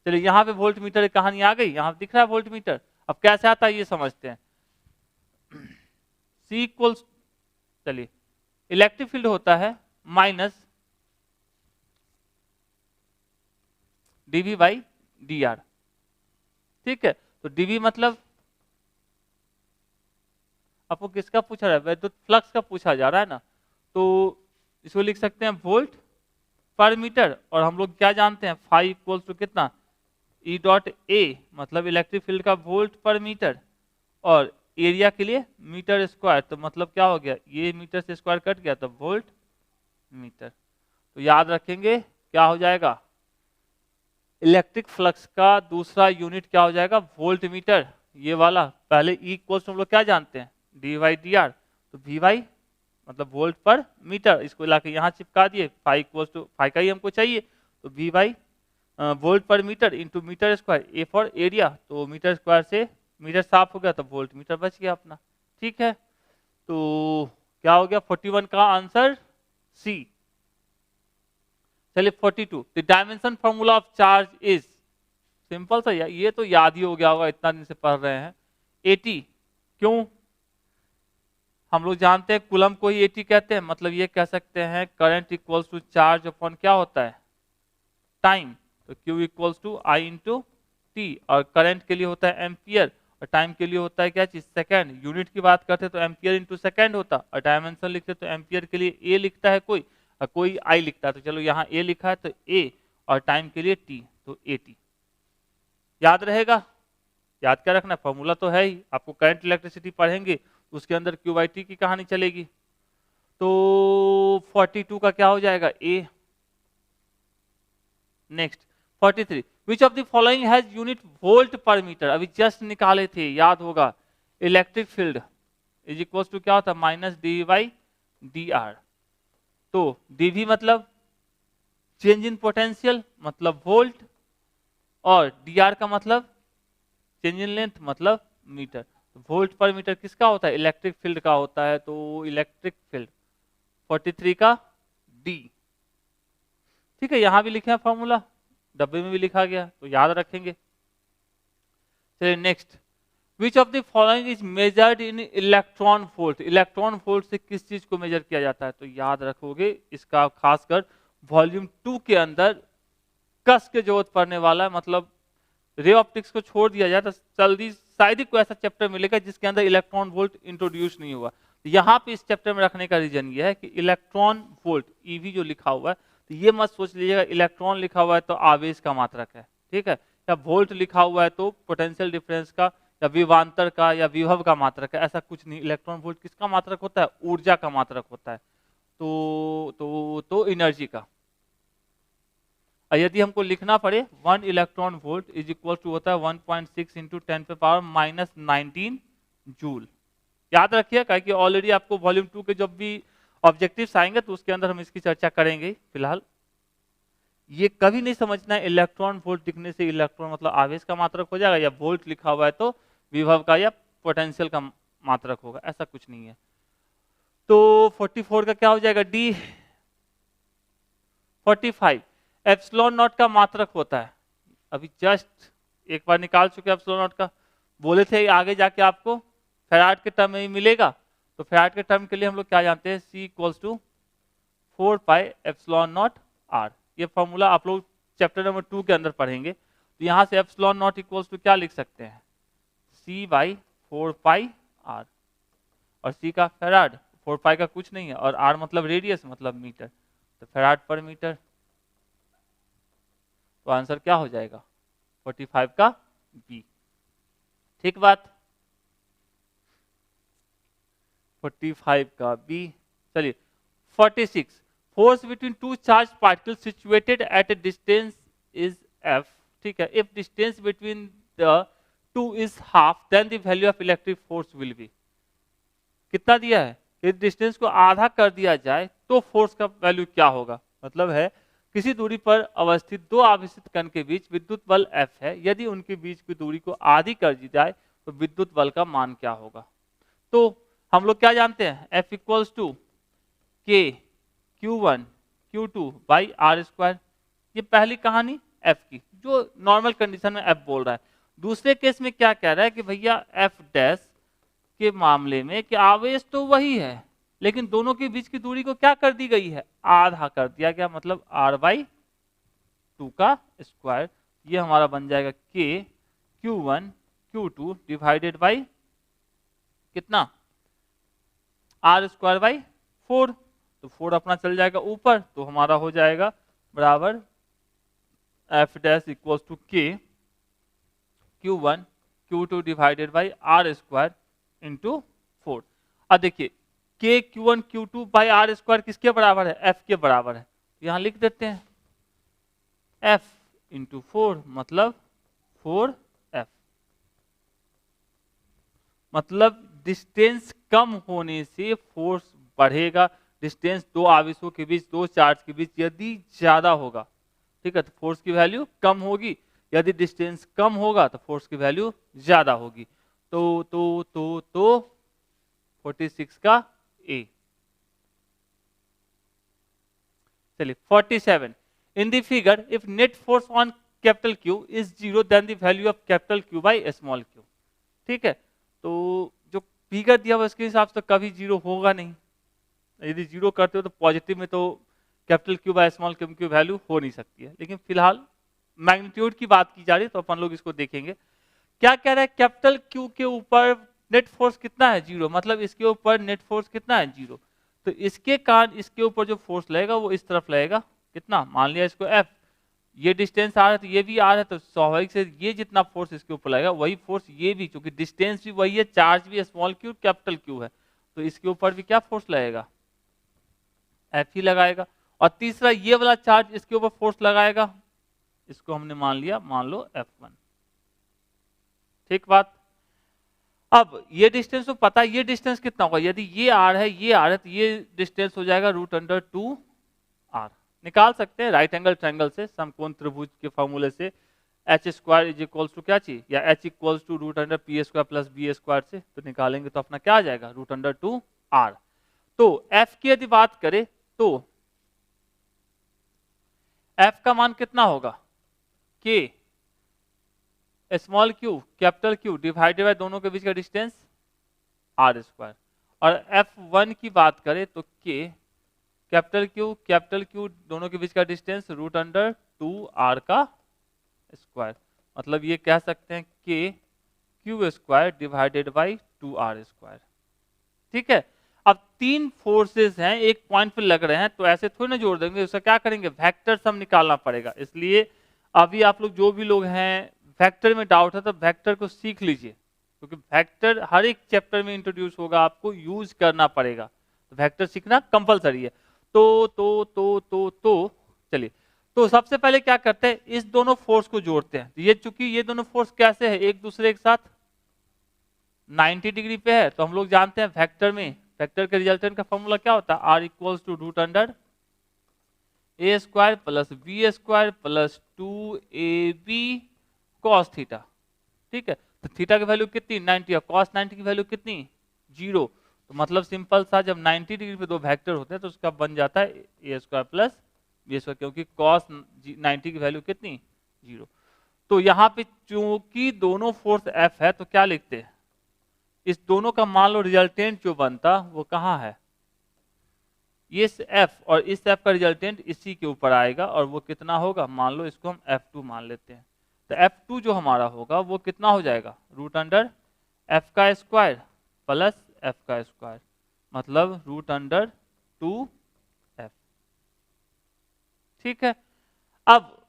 चलिए यहाँ पे वोल्ट मीटर की कहानी आ गई, यहाँ दिख रहा है वोल्ट मीटर, अब कैसे आता है ये समझते हैं। C इक्वल्स, चलिए इलेक्ट्रिक फील्ड होता है माइनस dV बाई dr, ठीक है, तो dV मतलब आपको किसका पूछा रहा है, वैद्युत फ्लक्स का पूछा जा रहा है ना, तो इसको लिख सकते हैं वोल्ट पर मीटर, और हम लोग क्या जानते हैं फाई इक्वल्स टू कितना ई डॉट ए, मतलब इलेक्ट्रिक फील्ड का वोल्ट पर मीटर, और एरिया के लिए मीटर स्क्वायर, तो मतलब क्या हो गया ये मीटर से स्क्वायर कट गया तो वोल्ट मीटर, तो याद रखेंगे क्या हो जाएगा, इलेक्ट्रिक फ्लक्स का दूसरा यूनिट क्या हो जाएगा, वोल्ट मीटर। ये वाला पहले ई इक्वल्स हम लोग क्या जानते हैं, डी वाई डी आर, तो वी वाई मतलब वोल्ट पर मीटर, इसको लाके यहाँ चिपका दिए, फाइव इक्वल्स टू फाइव का ही हमको चाहिए, तो वी वाई वोल्ट पर metre into metre square, A for area, तो मीटर स्क्वायर से मीटर साफ हो गया तो वोल्ट मीटर बच गया अपना। ठीक है, तो क्या हो गया 41 का आंसर सी। चलिए 42, the dimension formula of charge is, simple सा ये तो याद ही हो गया होगा, इतना दिन से पढ़ रहे हैं, 80। क्यों, हम लोग जानते हैं कूलम को ही 80 कहते हैं, मतलब ये कह सकते हैं current equals to charge upon क्या होता है, टाइम, तो Q equals to I into T, और करंट के लिए होता है एम्पियर, और टाइम के लिए होता है क्या चीज, सेकंड। यूनिट की बात करते तो एम्पियर इंटू सेकंड होता, और डायमेंशन लिखते तो एम्पियर के लिए ए लिखता है कोई, और कोई आई लिखता है, तो चलो यहाँ ए लिखा है तो ए, और टाइम के लिए टी, तो 80 याद रहेगा। याद क्या रखना, फॉर्मूला तो है ही, आपको करंट इलेक्ट्रिसिटी पढ़ेंगे उसके अंदर क्यू बाई टी की कहानी चलेगी। तो 42 का क्या हो जाएगा, A. Next 43, which of the following has unit volt पर मीटर, अभी जस्ट निकाले थे, याद होगा, electric field is equal to क्या होता है, minus D by D R, तो डीवी मतलब चेंज इन पोटेंशियल मतलब वोल्ट, और डी आर का मतलब चेंज इन लेंथ मतलब मीटर। वोल्ट पर मीटर किसका होता है, इलेक्ट्रिक फील्ड का होता है, तो इलेक्ट्रिक फील्ड 43 का डी। ठीक है, यहां भी लिखे हैं फॉर्मूला, डब्बे में भी लिखा गया, तो याद रखेंगे। चलिए next, which of the following is measured in electron volt, electron volt से किस चीज को मेजर किया जाता है, तो याद रखोगे इसका खासकर वॉल्यूम 2 के अंदर कस के जरूरत पड़ने वाला है, मतलब रे ऑप्टिक्स को छोड़ दिया जाए तो जल्दी शायद ही कोई ऐसा चैप्टर मिलेगा जिसके अंदर इलेक्ट्रॉन वोल्ट इंट्रोड्यूस नहीं हुआ। तो यहाँ पे इस चैप्टर में रखने का रीजन ये है कि इलेक्ट्रॉन वोल्ट ईवी जो लिखा हुआ है, तो ये मत सोच लीजिएगा इलेक्ट्रॉन लिखा हुआ है तो आवेश का मात्रक है, ठीक है, या वोल्ट लिखा हुआ है तो पोटेंशियल डिफरेंस का या विभवांतर का या विभव का मात्रक है, ऐसा कुछ नहीं। इलेक्ट्रॉन वोल्ट किसका मात्रक होता है, ऊर्जा का मात्रक होता है, तो एनर्जी का। यदि हमको लिखना पड़े 1 electron volt is equal to होता है 1.6 इंटू 10⁻⁻19 जूल। याद रखिए कि ऑलरेडी आपको वॉल्यूम 2 के जब भी ऑब्जेक्टिव्स आएंगे तो उसके अंदर हम इसकी चर्चा करेंगे। फिलहाल ये कभी नहीं समझना है इलेक्ट्रॉन वोल्ट लिखने से इलेक्ट्रॉन मतलब आवेश का मात्रक हो जाएगा, या वोल्ट लिखा हुआ है तो विभव का या पोटेंशियल का मात्रक होगा, ऐसा कुछ नहीं है। तो 44 का क्या हो जाएगा, डी। 45 एप्सिलॉन नॉट का मात्रक होता है, अभी जस्ट एक बार निकाल चुके एप्सिलॉन नॉट का, बोले थे आगे जाके आपको फैराड के टर्म में ही मिलेगा, तो फैराड के टर्म के लिए हम लोग क्या जानते हैं, C equals to 4 pi epsilon naught R. ये फॉर्मूला आप लोग चैप्टर नंबर 2 के अंदर पढ़ेंगे, तो यहाँ से एप्सिलॉन नॉट इक्वल्स टू क्या लिख सकते हैं, C बाई 4 पाई आर, और C का फैराड 4 पाई का कुछ नहीं है, और R मतलब रेडियस मतलब मीटर, तो फैराड पर मीटर, तो आंसर क्या हो जाएगा 45 का बी। ठीक बात, 45 का बी। चलिए 46, force between two charge particle situated at a distance is F. ठीक है, if distance between the two is half then the value of electric force will be. कितना दिया है, इस डिस्टेंस को आधा कर दिया जाए तो फोर्स का वैल्यू क्या होगा, मतलब है किसी दूरी पर अवस्थित दो आवेशित कण के बीच विद्युत बल F है, यदि उनके बीच की दूरी को आधी कर दी जाए तो विद्युत बल का मान क्या होगा। तो हम लोग क्या जानते हैं, F equals to K Q1 Q2 by R square. ये पहली कहानी F की, जो नॉर्मल कंडीशन में F बोल रहा है। दूसरे केस में क्या कह रहा है कि भैया F डैश के मामले में कि आवेश तो वही है लेकिन दोनों के बीच की दूरी को क्या कर दी गई है, आधा कर दिया गया, मतलब r/2 का स्क्वायर। ये हमारा बन जाएगा K Q1 Q2 divided by कितना, r स्क्वायर बाई 4, तो 4 अपना चल जाएगा ऊपर, तो हमारा हो जाएगा बराबर F dash equals to K Q1 Q2 divided by r square into 4। अब देखिए K Q1 Q2 by R square किसके बराबर है, F के बराबर है। यहां लिख देते हैं F इंटू 4 मतलब 4F। मतलब डिस्टेंस कम होने से फोर्स बढ़ेगा, डिस्टेंस दो आवेशों के बीच, दो चार्ज के बीच यदि ज्यादा होगा, ठीक है, तो फोर्स की वैल्यू कम होगी, यदि डिस्टेंस कम होगा तो फोर्स की वैल्यू ज्यादा होगी। तो 46 का ए। चलिए 47, in the figure if net force on capital Q is zero then the value of capital Q by small Q. ठीक है, तो जो फिगर दिया हुआ उसके हिसाब से कभी जीरो होगा नहीं, यदि जीरो करते हो तो पॉजिटिव में तो capital Q by small Q की वैल्यू हो नहीं सकती है, लेकिन फिलहाल मैग्नीट्यूड की बात की जा रही है तो अपन लोग इसको देखेंगे। क्या कह रहा है, कैपिटल क्यू के ऊपर नेट फोर्स कितना है, जीरो, मतलब इसके ऊपर नेट फोर्स कितना है, जीरो। तो इसके कारण इसके ऊपर जो फोर्स लगेगा वो इस तरफ लगेगा, कितना, मान लिया इसको F, ये डिस्टेंस आ रहा है तो ये भी आ रहा है, तो स्वाभाविक से ये जितना फोर्स इसके ऊपर लगेगा वही फोर्स ये भी, क्योंकि डिस्टेंस भी वही है, चार्ज भी स्मॉल क्यू कैपिटल क्यू है, तो इसके ऊपर भी क्या फोर्स लगेगा, F ही लगाएगा। और तीसरा ये वाला चार्ज इसके ऊपर फोर्स लगाएगा, इसको हमने मान लिया, मान लो F1। ठीक बात। अब ये डिस्टेंस तो पता है, ये डिस्टेंस कितना होगा, यदि ये r है ये r है तो ये डिस्टेंस हो जाएगा √2r। निकाल सकते हैं राइट एंगल ट्रायंगल से, समकोण त्रिभुज के फॉर्मूले से, h square is equals to क्या चाहिए, या h equals to √p² plus b² से, तो निकालेंगे तो अपना क्या आ जाएगा, √2r। तो f की यदि बात करें तो f का मान कितना होगा, k small Q capital Q divided by दोनों के बीच का डिस्टेंस r²। और F1 की बात करें तो k कैपिटल क्यू दोनों के बीच का डिस्टेंस √2r का स्क्वायर, मतलब ये कह सकते हैं k क्यू² डिवाइडेड बाई 2r²। ठीक है, अब तीन फोर्सेस हैं एक पॉइंट पे लग रहे हैं, तो ऐसे थोड़ी ना जोड़ देंगे, उसका क्या करेंगे, वेक्टर सम निकालना पड़ेगा। इसलिए अभी आप लोग जो भी लोग हैं वेक्टर में डाउट है तो वेक्टर को सीख लीजिए, क्योंकि वेक्टर हर एक चैप्टर में इंट्रोड्यूस होगा, आपको यूज करना पड़ेगा, तो वेक्टर सीखना कंपलसरी है। तो चलिए, तो सबसे पहले क्या करते हैं, इस दोनों फोर्स को जोड़ते हैं। ये चूंकि ये दोनों फोर्स कैसे है, एक दूसरे के साथ 90 डिग्री पे है, तो हम लोग जानते हैं वेक्टर में, वेक्टर के रिजल्टेंट का फॉर्मूला क्या होता है, r equals to √a² plus b² plus 2ab cos theta. ठीक है, तो थीटा की वैल्यू कितनी, 90, और cos 90 की वैल्यू कितनी, 0। तो मतलब सिंपल सा, जब 90 डिग्री पे दो वेक्टर होते हैं तो उसका बन जाता है a² प्लस b², क्योंकि cos 90 की वैल्यू कितनी, 0। तो यहाँ पे चूंकि दोनों फोर्स F है तो क्या लिखते हैं, इस दोनों का मान लो रिजल्टेंट जो बनता वो कहाँ है, इस F और इस F का रिजल्टेंट इसी के ऊपर आएगा, और वो कितना होगा, मान लो इसको हम F2 मान लेते हैं। तो F2 जो हमारा होगा वो कितना हो जाएगा, √f² प्लस f², मतलब √2f। ठीक है, अब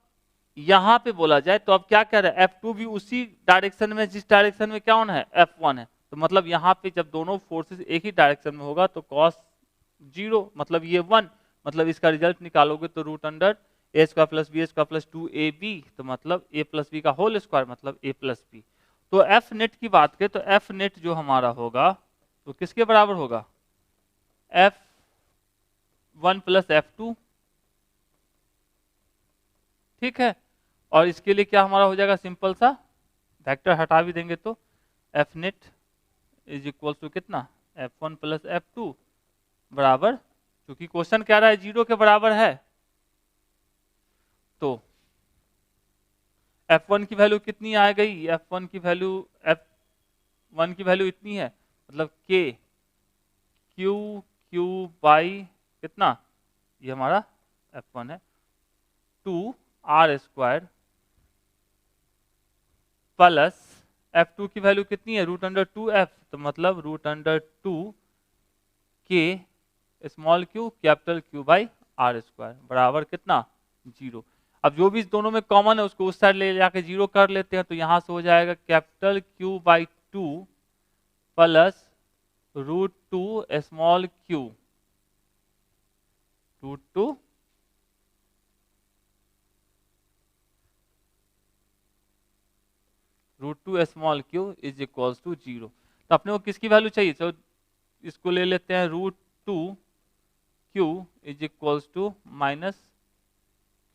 यहां पे बोला जाए तो अब क्या कह रहा है, F2 भी उसी डायरेक्शन में जिस डायरेक्शन में क्या होना है, F1 है, तो मतलब यहाँ पे जब दोनों फोर्सेस एक ही डायरेक्शन में होगा तो cos 0 मतलब ये 1, मतलब इसका रिजल्ट निकालोगे तो √a² plus b² plus 2ab, तो मतलब a प्लस b का होल स्क्वायर मतलब a प्लस b। तो F नेट की बात करें तो F नेट जो हमारा होगा तो किसके बराबर होगा, F1 प्लस F2। ठीक है, और इसके लिए क्या हमारा हो जाएगा, सिंपल सा वेक्टर हटा भी देंगे तो F net is equal to कितना, F1 प्लस F2 बराबर, क्योंकि क्वेश्चन कह रहा है 0 के बराबर है, तो F1 की वैल्यू कितनी आ गई, F1 की वैल्यू इतनी है, मतलब K Q बाई कितना, ये हमारा F1 है, 2r² प्लस F2 की वैल्यू कितनी है, √2f, तो मतलब √2k small Q capital Q by r² बराबर कितना, 0। अब जो भी इस दोनों में कॉमन है उसको उस साइड ले जाके 0 कर लेते हैं, तो यहां से हो जाएगा capital Q by 2 plus √2 small Q √2 two small Q is equals to 0। तो अपने को किसकी वैल्यू चाहिए? तो इसको ले लेते हैं √2 Q is equals to minus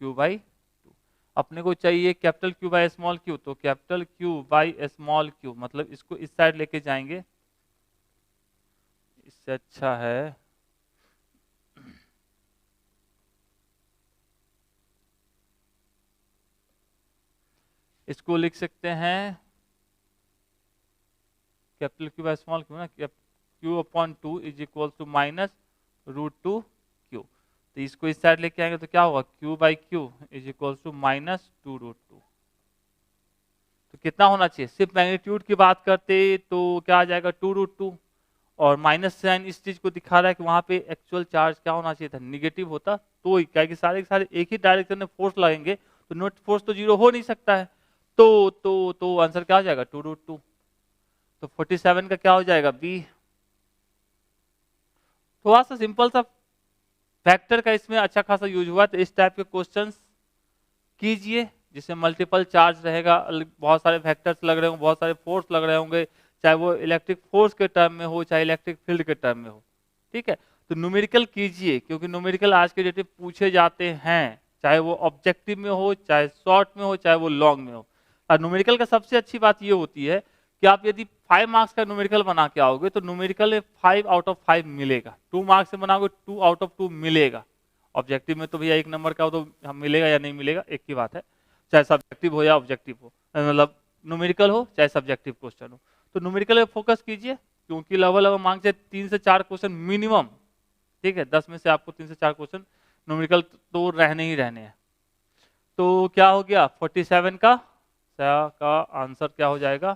Q by 2। अपने को चाहिए capital Q by small Q, तो capital Q by small Q, मतलब इसको इस साइड लेके जाएंगे, इससे अच्छा है इसको लिख सकते हैं capital Q by small Q ना, Q upon 2 is equals to minus √2 Q. तो इसको इस साइड लेके आएंगे तो क्या होगा? Q by Q is equals to minus 2√2। तो कितना होना चाहिए? सिर्फ मैग्नीट्यूड की बात करते तो क्या आ जाएगा? 2√2, और माइनस साइन इस चीज को दिखा रहा है कि वहां पे एक्चुअल चार्ज क्या होना चाहिए था? निगेटिव होता तो ही, क्या कि सारे के सारे एक ही डायरेक्शन में फोर्स लगेंगे तो नेट फोर्स तो 0 हो नहीं सकता है। तो आंसर क्या हो जाएगा? 2√2। तो 47 का क्या हो जाएगा? बी। थोड़ा सा सिंपल सा फैक्टर का इसमें अच्छा खासा यूज हुआ, तो इस टाइप के क्वेश्चंस कीजिए जिसमें मल्टीपल चार्ज रहेगा, बहुत सारे फैक्टर्स लग रहे होंगे, बहुत सारे फोर्स लग रहे होंगे, चाहे वो इलेक्ट्रिक फोर्स के टर्म में हो चाहे इलेक्ट्रिक फील्ड के टर्म में हो। ठीक है, तो न्यूमेरिकल कीजिए, क्योंकि न्यूमेरिकल आज के डेट में पूछे जाते हैं, चाहे वो ऑब्जेक्टिव में हो, चाहे शॉर्ट में हो, चाहे वो लॉन्ग में हो। और न्यूमेरिकल का सबसे अच्छी बात ये होती है कि आप यदि 5 मार्क्स का न्यूमेरिकल बना के आओगे तो न्यूमेरिकल में 5 आउट ऑफ 5 मिलेगा, 2 मार्क्स से बनाओगे 2 आउट ऑफ 2 मिलेगा। ऑब्जेक्टिव में तो भैया 1 नंबर का हो तो हम मिलेगा या नहीं मिलेगा एक ही बात है, चाहे सब्जेक्टिव हो या ऑब्जेक्टिव हो, मतलब न्यूमेरिकल हो चाहे सब्जेक्टिव क्वेश्चन हो। तो न्यूमेरिकल पे फोकस कीजिए, क्योंकि लगभग मांग से 3 से 4 क्वेश्चन मिनिमम, ठीक है, 10 में से आपको 3 से 4 क्वेश्चन न्यूमेरिकल तो रहने ही रहने हैं। तो क्या हो गया? 47 का आंसर क्या हो जाएगा?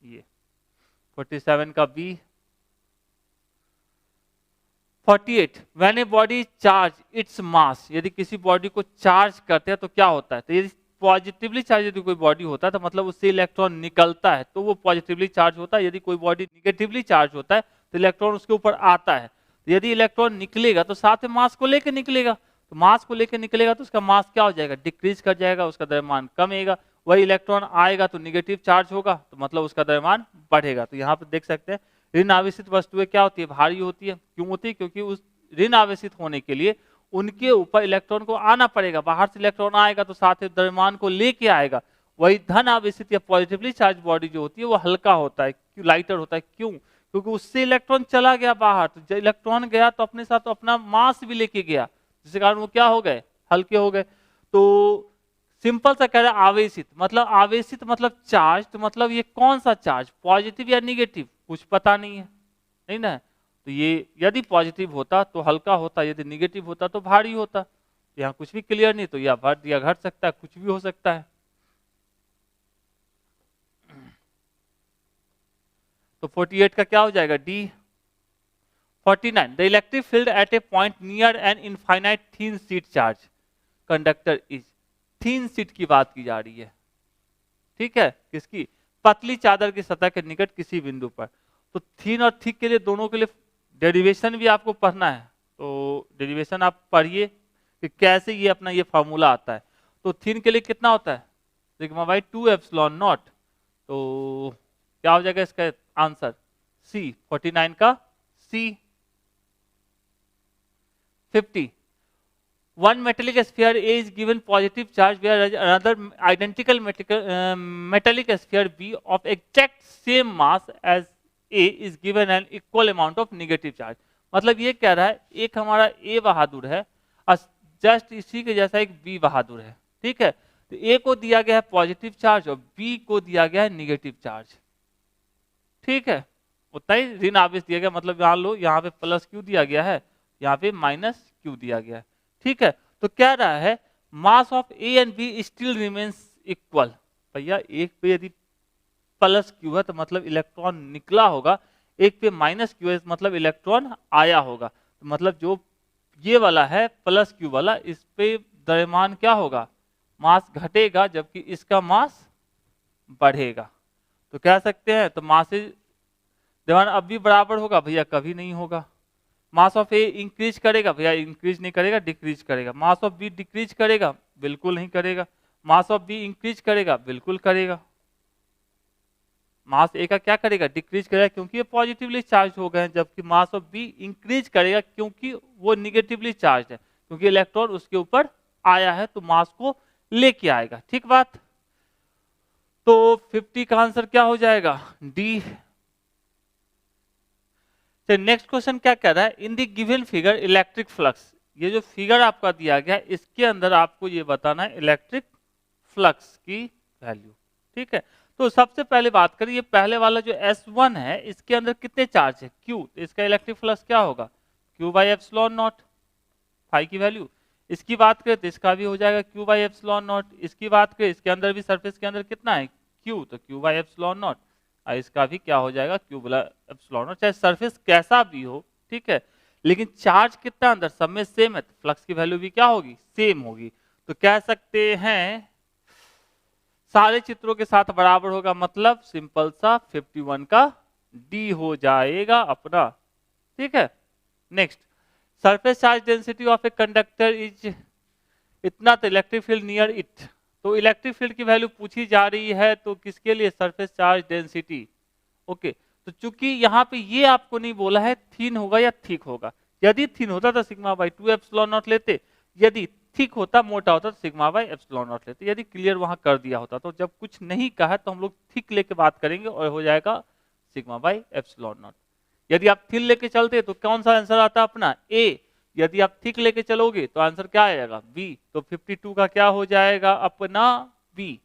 ये 47 का B. 48 when a body charge its mass, यदि किसी बॉडी को चार्ज करते हैं तो क्या होता है? तो यदि पॉजिटिवली चार्ज यदि कोई बॉडी होता है तो मतलब उससे इलेक्ट्रॉन निकलता है तो वो पॉजिटिवली चार्ज होता है। यदि कोई बॉडी निगेटिवली चार्ज होता है तो इलेक्ट्रॉन उसके ऊपर आता है। तो यदि इलेक्ट्रॉन निकलेगा तो साथ में मास को लेकर निकलेगा, तो मास को लेकर निकलेगा तो उसका मास क्या हो जाएगा? डिक्रीज कर जाएगा, उसका द्रव्यमान कमेगा। वही इलेक्ट्रॉन आएगा तो निगेटिव चार्ज होगा तो मतलब उसका द्रव्यमान बढ़ेगा। तो यहाँ पे देख सकते हैं ऋण आवेशित वस्तुएं क्या होती है? भारी होती है। क्यों होती है? क्योंकि उस ऋण आवेशित होने के लिए उनके ऊपर इलेक्ट्रॉन को आना पड़ेगा, बाहर से इलेक्ट्रॉन आएगा तो साथ ही द्रव्यमान को लेके आएगा। वही धन आवेशित या पॉजिटिवली चार्ज बॉडी जो होती है वो हल्का होता है, लाइटर होता है। क्यों? क्योंकि उससे इलेक्ट्रॉन चला गया बाहर, तो जब इलेक्ट्रॉन गया तो अपने साथ तो अपना मास भी लेके गया, जिसके कारण वो क्या हो गए? हल्के हो गए। तो सिंपल सा कह रहा है आवेशित मतलब चार्ज, तो मतलब ये कौन सा चार्ज? पॉजिटिव या निगेटिव? कुछ पता नहीं है, नहीं ना। तो ये यदि पॉजिटिव होता तो हल्का होता, यदि निगेटिव होता तो भारी होता। यहाँ कुछ भी क्लियर नहीं, तो या बढ़ या घट सकता है, कुछ भी हो सकता है। तो 48 का क्या हो जाएगा? D. 49 the electric field at a point near an infinite thin sheet charge conductor is. Thin sheet की बात की जा रही है, ठीक है, किसकी? पतली चादर की सतह के निकट किसी बिंदु पर। तो थीन और थिक के लिए, दोनों के लिए डेरिवेशन भी आपको पढ़ना है, तो डेरिवेशन आप पढ़िए कि कैसे ये अपना ये फॉर्मूला आता है। तो थीन के लिए कितना होता है? Sigma by 2 epsilon naught. तो क्या हो जाएगा इसका आंसर? सी। 49 का सी। 50 one metallic sphere A is given positive charge whereas another identical metallic sphere B of exact same mass as A is given an equal amount of negative charge। मतलब ये कह रहा है एक हमारा A बहादुर है और जस्ट इसी के जैसा एक B बहादुर है, ठीक है। तो A को दिया गया है पॉजिटिव चार्ज और B को दिया गया है निगेटिव चार्ज, ठीक है। उतना ही ऋण आवेश दिया गया, मतलब यहाँ लो, यहाँ पे प्लस क्यू दिया गया है, यहाँ पे माइनस क्यू दिया गया है, ठीक है। तो क्या रहा है? Mass of A and be still remains equal. भैया एक पे यदि प्लस क्यू है तो मतलब इलेक्ट्रॉन निकला होगा, एक पे माइनस क्यू है मतलब इलेक्ट्रॉन आया होगा। तो मतलब जो ये वाला है प्लस क्यू वाला, इस पे द्रव्यमान क्या होगा? मास घटेगा, जबकि इसका मास बढ़ेगा। तो कह सकते हैं तो मास द्रव्यमान अब भी बराबर होगा? भैया कभी नहीं होगा। मास ऑफ ए इंक्रीज करेगा? भैया इंक्रीज नहीं करेगा, डिक्रीज करेगा। मास ऑफ बी डिक्रीज करेगा? बिल्कुल नहीं करेगा। मास ऑफ बी इंक्रीज करेगा? बिल्कुल करेगा। मास ए का क्या करेगा, डिक्रीज करेगा क्योंकि ये पॉजिटिवली चार्ज हो गए हैं, जबकि मास ऑफ बी इंक्रीज करेगा क्योंकि वो निगेटिवली चार्ज है, क्योंकि इलेक्ट्रॉन उसके ऊपर आया है तो मास को लेके आएगा। ठीक बात। तो 50 का आंसर क्या हो जाएगा, डी। नेक्स्ट क्वेश्चन क्या कह रहा है, in the given figure electric flux, ये जो फिगर आपका दिया गया इसके अंदर आपको ये बताना है इलेक्ट्रिक फ्लक्स की वैल्यू। ठीक है, तो सबसे पहले बात करें, ये पहले वाला जो S1 है इसके अंदर कितने चार्ज है, Q, तो इसका इलेक्ट्रिक फ्लक्स क्या होगा, Q by epsilon naught, phi की वैल्यू। इसकी बात करें तो इसका भी हो जाएगा Q बाई एप्सिलॉन नॉट। इसकी बात करें इसके अंदर भी सरफेस के अंदर कितना है Q, तो Q बाई एप्सिलॉन नॉट। इसका भी क्या हो जाएगा, Q बाई एप्सिलॉन नॉट। चाहे सरफेस कैसा भी हो, ठीक है, लेकिन चार्ज कितना अंदर सब में सेम है, तो फ्लक्स की वैल्यू भी क्या होगी, सेम होगी। तो कह सकते हैं सारे चित्रों के साथ बराबर होगा, मतलब सिंपल सा 51 का डी हो जाएगा अपना। ठीक है, next, surface charge density of a conductor is इतना, तो इलेक्ट्रिक फील्ड नियर इट, तो इलेक्ट्रिक फील्ड की वैल्यू पूछी जा रही है, तो किसके लिए, सरफेस चार्ज डेंसिटी। ओके, तो चूंकि यहाँ पे ये आपको नहीं बोला है थिन होगा या थिक होगा, यदि थिन होता तो सिग्मा बाई 2 एप्सिलॉन नॉट लेते, यदि थिक होता, मोटा होता तो सिग्मा बाई एप्सिलॉन नॉट लेते, यदि क्लियर वहां कर दिया होता। तो जब कुछ नहीं कहा तो हम लोग थिक लेके बात करेंगे और हो जाएगा सिग्मा बाई एप्सिलॉन नॉट। यदि आप थिन लेके चलते तो कौन सा आंसर आता अपना, ए। यदि आप थिक लेके चलोगे तो आंसर क्या आएगा, बी। तो 52 का क्या हो जाएगा अपना, बी।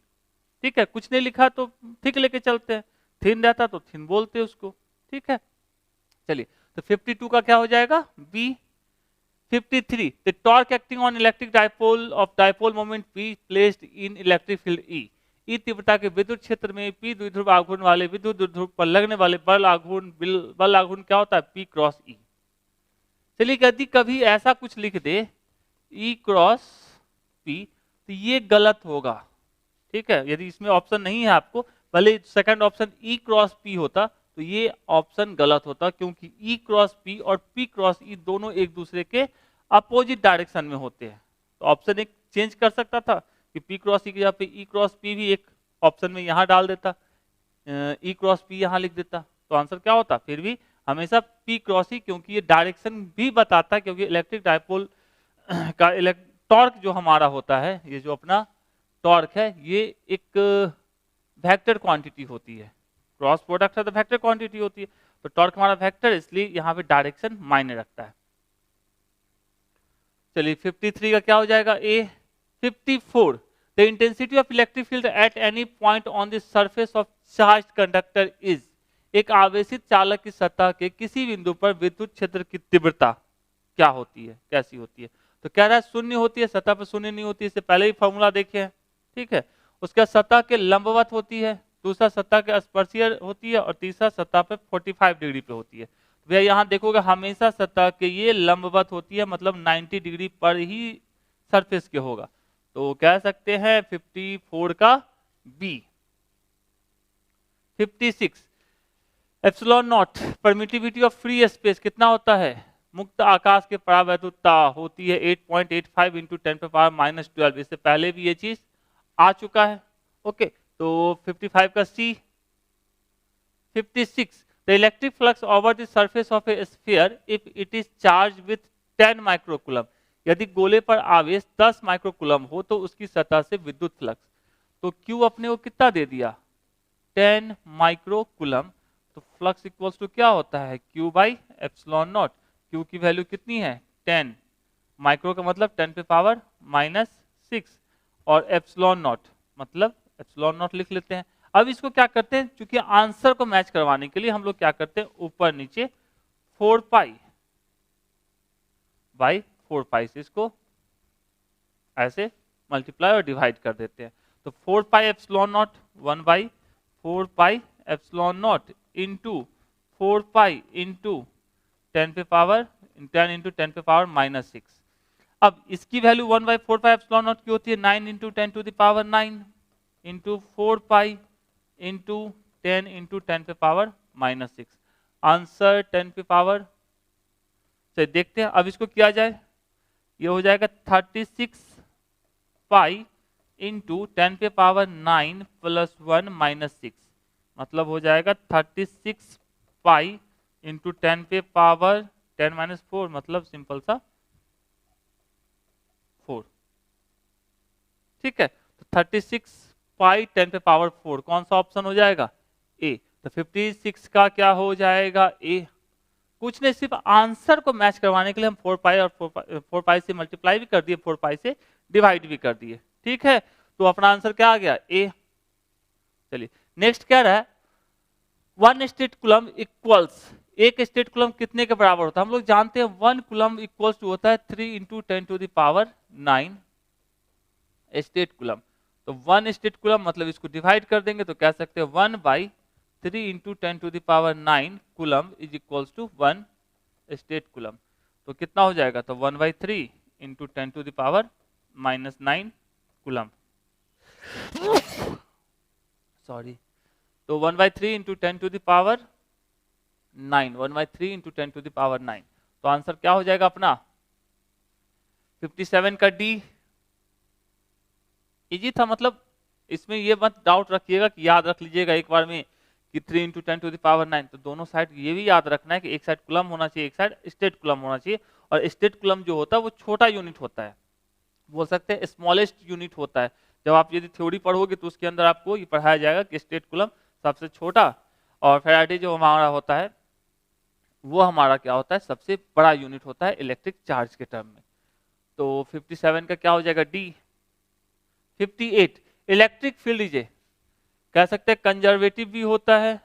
ठीक है, कुछ नहीं लिखा तो थिक लेके चलते हैं, थिन रहता तो थिन बोलते उसको। ठीक है, चलिए, तो 52 का क्या हो जाएगा, B. 53, the torque acting on electric dipole of dipole moment P placed in electric field E, E तीव्रता के विद्युत क्षेत्र में P द्विध्रुव आघूर्ण वाले विद्युत द्विध्रुव पर लगने वाले बल आघूर्ण क्या होता है, P क्रॉस E। चलिए, यदि कभी ऐसा कुछ लिख दे E क्रॉस P तो ये गलत होगा। ठीक है, यदि इसमें ऑप्शन नहीं है आपको, भले second option E cross P होता तो ये ऑप्शन गलत होता, क्योंकि E क्रॉस P और P क्रॉस E दोनों एक दूसरे के अपोजिट डायरेक्शन में होते हैं। तो ऑप्शन एक चेंज कर सकता था कि P क्रॉस E की जगह पे E क्रॉस P भी एक ऑप्शन में यहां डाल देता, E क्रॉस P यहां लिख देता, तो आंसर क्या होता, फिर भी हमेशा P क्रॉस E, क्योंकि ये डायरेक्शन भी बताता है, क्योंकि इलेक्ट्रिक डायपोल का टॉर्क जो हमारा होता है, ये जो अपना टॉर्क है, ये एक वेक्टर क्वांटिटी होती है, क्रॉस प्रोडक्ट है तो वेक्टर क्वांटिटी होती है, तो टॉर्क हमारा वेक्टर, इसलिए यहाँ पे डायरेक्शन मायने रखता है। चलिए, 53 का क्या हो जाएगा, ए। 54, the intensity of electric field at any point on the surface of charge conductor is, एक आवेशित चालक की सतह के किसी बिंदु पर विद्युत क्षेत्र की तीव्रता क्या होती है, कैसी होती है। तो कह रहा है शून्य होती है, सतह पर शून्य नहीं होती, इससे पहले ही फॉर्मूला देखे हैं। ठीक है, उसका सतह के लंबवत होती है, दूसरा सतह के स्पर्शीय होती है, और तीसरा सतह पे 45 डिग्री पे होती है। भैया यहाँ देखोगे हमेशा सतह के ये लंबवत होती है, मतलब 90 डिग्री पर ही सरफेस के होगा, तो कह सकते हैं 54 का B. 56, epsilon naught, permittivity of free space कितना होता है, मुक्त आकाश के परावैद्युतता होती है 8.85 इंटू 10⁻⁻12। इससे पहले भी ये चीज आ चुका है। ओके, तो 55 का सी। 56, the electric flux over the surface of A sphere if it is charge with 10 microcoulomb, यदि गोले पर आवेश 10 माइक्रोकूलम हो तो उसकी सतह से विद्युत फ्लक्स, तो Q अपने को कितना दे दिया, 10 माइक्रोकूलम, तो फ्लक्स इक्वल्स टू क्या होता है, Q by epsilon not. Q की वैल्यू कितनी है, 10, माइक्रो का मतलब 10⁻⁻6, और एप्सिलॉन नॉट मतलब एप्सिलॉन नॉट लिख लेते हैं। अब इसको क्या करते हैं, क्योंकि आंसर को मैच करवाने के लिए हम लोग क्या करते हैं, ऊपर नीचे 4 पाई बाई 4 पाई से इसको ऐसे मल्टीप्लाई और डिवाइड कर देते हैं। तो 4 pi epsilon not 1 by 4 pi epsilon not into 4 pi into 10 पे पावर 10 इंटू 10 पे पावर -6। अब इसकी value 1 by 4 pi epsilon naught की होती है 9 into 10 to the power 9 into 4 pi into 10 into 10 पे पावर -6। आंसर 10 पे पावर से देखते हैं। अब इसको किया जाए, ये हो जाएगा 36 पाई इंटू 10 पे पावर 9 प्लस 1 -6, मतलब हो जाएगा 36 पाई इंटू 10 पे पावर 10-4, मतलब सिंपल सा 4। ठीक है, तो 36 पाई 10 पे पावर 4 कौन सा ऑप्शन हो जाएगा? ए। तो 56 का क्या हो जाएगा? ए। कुछ नहीं, सिर्फ आंसर को मैच करवाने के लिए हम 4 पाई और 4 पाई से मल्टीप्लाई भी कर दिए, 4 पाई से डिवाइड भी कर दिए। ठीक है, तो अपना आंसर क्या आ गया? ए। चलिए नेक्स्ट क्या रहा है? 1 स्टेट कूलम इक्वल्स, एक स्टेट कूलम कितने के बराबर होता है? हम लोग जानते हैं 1 कूलम इक्वल्स टू होता है 3 into 10 to the power 9 stat coulomb. तो 1 स्टेट कूलम मतलब इसको डिवाइड कर देंगे तो कह सकते हैं 1/3 into 10 to the power 9 coulomb is equals to 1 stat coulomb. तो कितना हो जाएगा? तो 1/3 into 10 to the power -9 coulomb. Sorry, तो 1/3 into 10 to the power 9, 1/3 into 10 to the power 9। तो आंसर क्या हो जाएगा अपना? 57 का डी। इजी था, मतलब इसमें ये मत डाउट रखिएगा कि याद रख लीजिएगा एक बार में कि 3 इंटू 10 टू द पावर 9। तो दोनों साइड ये भी याद रखना है कि एक साइड कूलम होना चाहिए, एक साइड स्टेट कूलम होना चाहिए। और स्टेट कूलम जो होता है वो छोटा यूनिट होता है, बोल सकते हैं स्मॉलेस्ट यूनिट होता है। जब आप यदि थ्योरी पढ़ोगे तो उसके अंदर आपको ये पढ़ाया जाएगा कि स्टेट कूलम सबसे छोटा और फैराडे जो हमारा होता है वो हमारा क्या होता है? सबसे बड़ा यूनिट होता है इलेक्ट्रिक चार्ज के टर्म में। तो 57 का क्या हो जाएगा? डी। 58 इलेक्ट्रिक फील्ड इज कह सकते हैं कंजर्वेटिव भी होता है,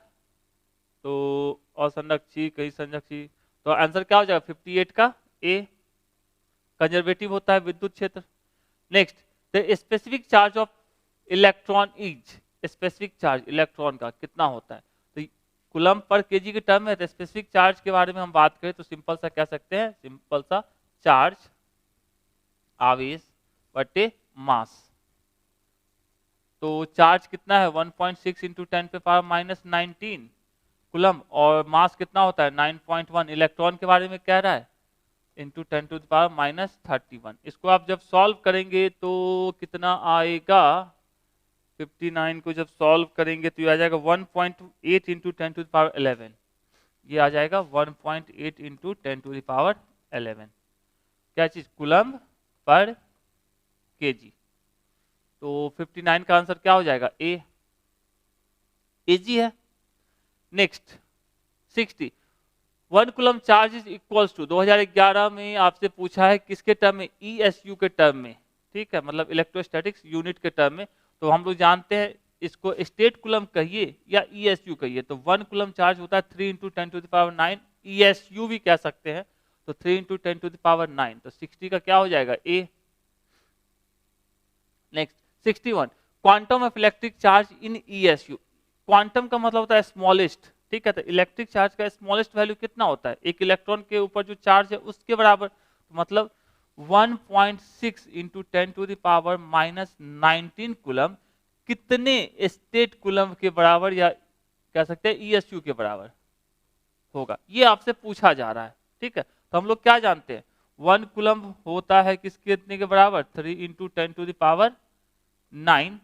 तो असंरक्षी कई संरक्षी। तो आंसर क्या हो जाएगा? 58 का ए। कंजर्वेटिव होता है विद्युत क्षेत्र। Next, the specific charge of electron is, specific charge electron का कितना होता है? तो कूलम पर केजी के टर्म में। तो स्पेसिफिक चार्ज के बारे में हम बात करें तो सिंपल सा कह सकते हैं, सिंपल सा चार्ज आवेश बटे मास। तो चार्ज कितना है? 1.6 इंटू 10 पे पावर -19 कूलम, और मास कितना होता है? 9.1। इलेक्ट्रॉन के बारे में कह रहा है इंटू 10 टू द पावर -31। इसको आप जब सॉल्व करेंगे तो कितना आएगा? 59 को जब सॉल्व करेंगे तो ये आ जाएगा 1.8 इंटू 10 टू द पावर 11। ये आ जाएगा 1.8 इंटू 10 टू द पावर 11। क्या चीज? Coulomb per KG. तो 59 का आंसर क्या हो जाएगा? ए। इजी है। Next 60 1 coulomb charge is equals to, 2011 में आपसे पूछा है किसके टर्म में? ESU के टर्म में। ठीक है, मतलब इलेक्ट्रोस्टैटिक्स यूनिट के टर्म में। तो हम लोग जानते हैं इसको स्टेट कूलम कहिए या ESU कहिए। तो 1 कूलम चार्ज होता है 3 into 10 to the power 9, ESU भी कह सकते हैं। तो 3 इंटू 10 टू द पावर 9। तो 60 का क्या हो जाएगा? A. Next 61 quantum of electric charge in ESU। Quantum का मतलब होता है स्मॉलेस्ट। ठीक है, तो इलेक्ट्रिक चार्ज का स्मॉलेस्ट वैल्यू कितना होता है? एक इलेक्ट्रॉन के ऊपर जो चार्ज है उसके बराबर, तो मतलब 1.6 into 10 to the power -19 coulomb कितने स्टेट कूलम के बराबर, या कह सकते हैं ESU के बराबर होगा? ये आपसे पूछा जा रहा है। ठीक है, तो हम लोग क्या जानते हैं? 1 कूलम होता है किसके कितने के बराबर? 3 into 10 to the power 9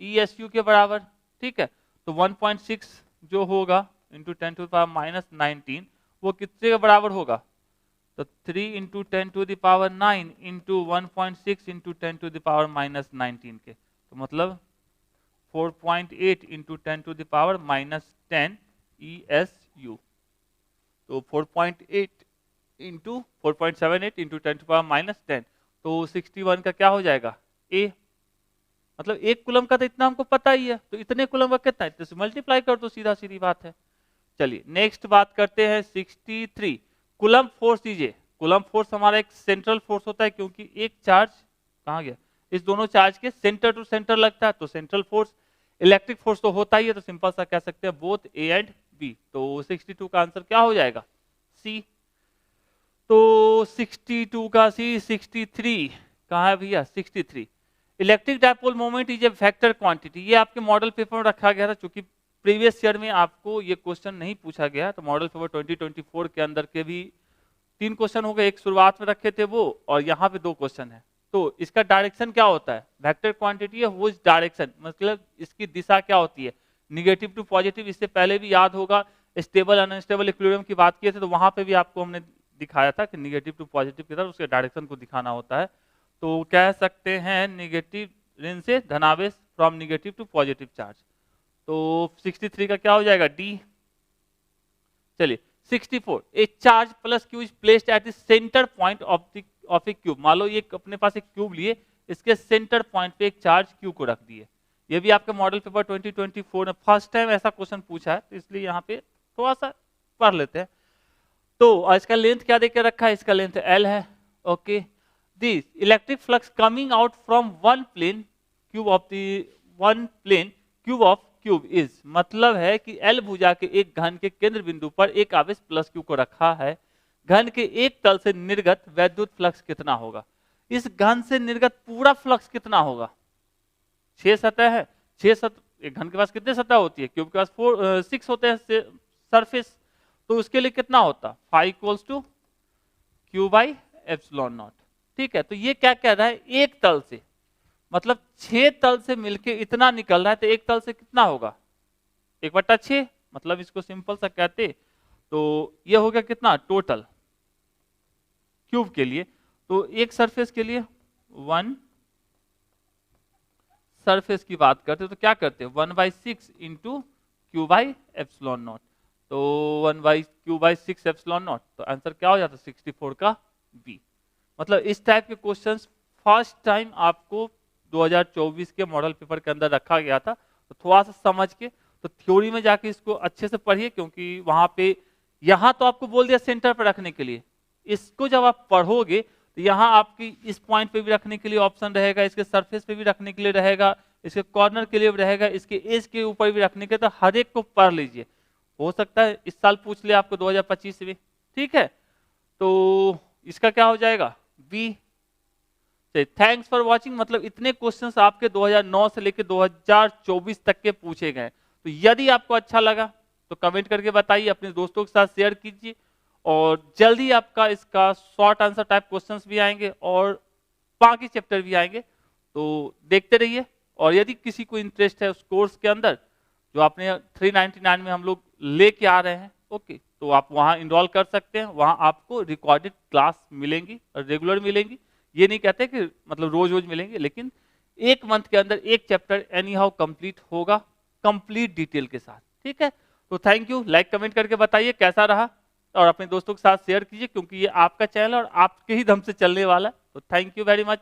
ESU के बराबर। ठीक है, तो 1.6 जो होगा इंटू 10 टू द पावर -19 वो कितने के बराबर होगा? तो 3 into 10 to the power 9 into 1.6 into 10 to the power -19 के, तो मतलब 4.8 into 10 to the power -10 ESU। तो 4.8 इंटू 4.78 इंटू 10 टू पावर -10, तो 61 का क्या हो जाएगा? ए। मतलब एक कूलम का तो इतना हमको पता ही है, तो इतने कूलम का कितना है? इतने से मल्टीप्लाई कर दो, सीधा सीधी बात है। चलिए नेक्स्ट बात करते हैं 63 कूलम फोर्स दीजिए। कूलम फोर्स हमारा एक सेंट्रल फोर्स होता है, क्योंकि एक चार्ज कहाँ गया? इस दोनों चार्ज के सेंटर टू सेंटर लगता है। तो सेंट्रल फोर्स इलेक्ट्रिक फोर्स तो होता ही है, तो सिंपल सा कह सकते हैं बोथ ए एंड बी। तो 62 का आंसर क्या हो जाएगा? सी। तो 62 का सी। 63 कहाँ है भैया? 63 electric dipole moment is a vector quantity. ये आपके मॉडल पेपर में रखा गया था, चूंकि प्रीवियस ईयर में आपको ये क्वेश्चन नहीं पूछा गया, तो मॉडल पेपर 2024 के अंदर के भी 3 क्वेश्चन हो गए। एक शुरुआत में रखे थे वो, और यहाँ पे 2 क्वेश्चन है। तो इसका डायरेक्शन क्या होता है? वेक्टर क्वांटिटी है, वो डायरेक्शन मतलब इसकी दिशा क्या होती है? निगेटिव टू पॉजिटिव, इससे पहले भी याद होगा स्टेबल अनस्टेबल इक्विलिब्रियम की बात किए थे, तो वहां पे भी आपको हमने दिखाया था कि निगेटिव टू पॉजिटिव की तरफ उसके डायरेक्शन को दिखाना होता है। तो कह सकते हैं निगेटिव ऋण से धनावेश from negative to positive charge. तो 63 का क्या हो जाएगा, डी। चलिए 64, a charge plus Q is placed at the centre point of a cube. मान लो ये अपने पास एक क्यूब लिए, इसके सेंटर पॉइंट पे एक चार्ज क्यू को रख दिए। ये भी आपके मॉडल पेपर 2024 में फर्स्ट टाइम ऐसा क्वेश्चन पूछा है, तो इसलिए यहाँ पे थोड़ा सा पढ़ लेते हैं। तो इसका लेंथ क्या देके रखा है, इसका लेंथ एल है। Okay, this electric flux coming out from one plane cube of the one plane cube of cube is, मतलब है कि एल भुजा के एक घन के केंद्र बिंदु पर एक आवेश प्लस क्यू को रखा है। घन के एक तल से निर्गत वैद्युत फ्लक्स कितना होगा। इस घन से निर्गत पूरा फ्लक्स कितना होगा, 6 सतह है, 6 सतह, एक घन के पास कितने सतह होती है, क्यूब के पास 6 होते हैं सरफेस, तो उसके लिए कितना होता, phi equals to Q by epsilon naught. ठीक है, तो ये क्या कह रहा है, एक तल से, मतलब 6 तल से मिलके इतना निकल रहा है, तो एक तल से कितना होगा 1/6, मतलब इसको सिंपल सा कहते तो ये हो गया कितना टोटल क्यूब के लिए। तो एक सरफेस के लिए 1 सरफेस की बात करते तो क्या करते हैं 1/6 into Q by epsilon naught, तो 1/6 एप्सिलॉन नॉट, तो आंसर क्या हो जाता 64 का बी। मतलब इस टाइप के क्वेश्चंस फर्स्ट टाइम आपको 2024 के मॉडल पेपर के अंदर रखा गया था, तो थोड़ा सा समझ के, तो थ्योरी में जाके इसको अच्छे से पढ़िए, क्योंकि वहां पे यहाँ तो आपको बोल दिया सेंटर पर रखने के लिए, इसको जब आप पढ़ोगे तो यहाँ आपकी इस पॉइंट पे भी रखने के लिए ऑप्शन रहेगा, इसके सरफेस पे भी रखने के लिए रहेगा, इसके कॉर्नर के लिए भी रहेगा, इसके एज के ऊपर भी रखने के, तो हर एक को पढ़ लीजिए, हो सकता है इस साल पूछ ले आपको 2025 में। ठीक है, तो इसका क्या हो जाएगा बी। थैंक्स फॉर वॉचिंग, मतलब इतने क्वेश्चंस आपके 2009 से लेकर 2024 तक के पूछे गए। तो यदि आपको अच्छा लगा तो कमेंट करके बताइए, अपने दोस्तों के साथ शेयर कीजिए, और जल्दी आपका इसका शॉर्ट आंसर टाइप क्वेश्चंस भी आएंगे और बाकी चैप्टर भी आएंगे, तो देखते रहिए। और यदि किसी को इंटरेस्ट है उस कोर्स के अंदर जो आपने 399 में हम लोग लेके आ रहे हैं, ओके, तो आप वहां इनरोल कर सकते हैं। वहां आपको रिकॉर्डेड क्लास मिलेंगी और रेगुलर मिलेंगी, ये नहीं कहते कि मतलब रोज रोज मिलेंगे, लेकिन एक मंथ के अंदर एक चैप्टर एनी हाउ कंप्लीट होगा, कंप्लीट डिटेल के साथ। ठीक है, तो थैंक यू, लाइक कमेंट करके बताइए कैसा रहा, और अपने दोस्तों के साथ शेयर कीजिए, क्योंकि ये आपका चैनल और आपके ही दम से चलने वाला है। तो थैंक यू वेरी मच।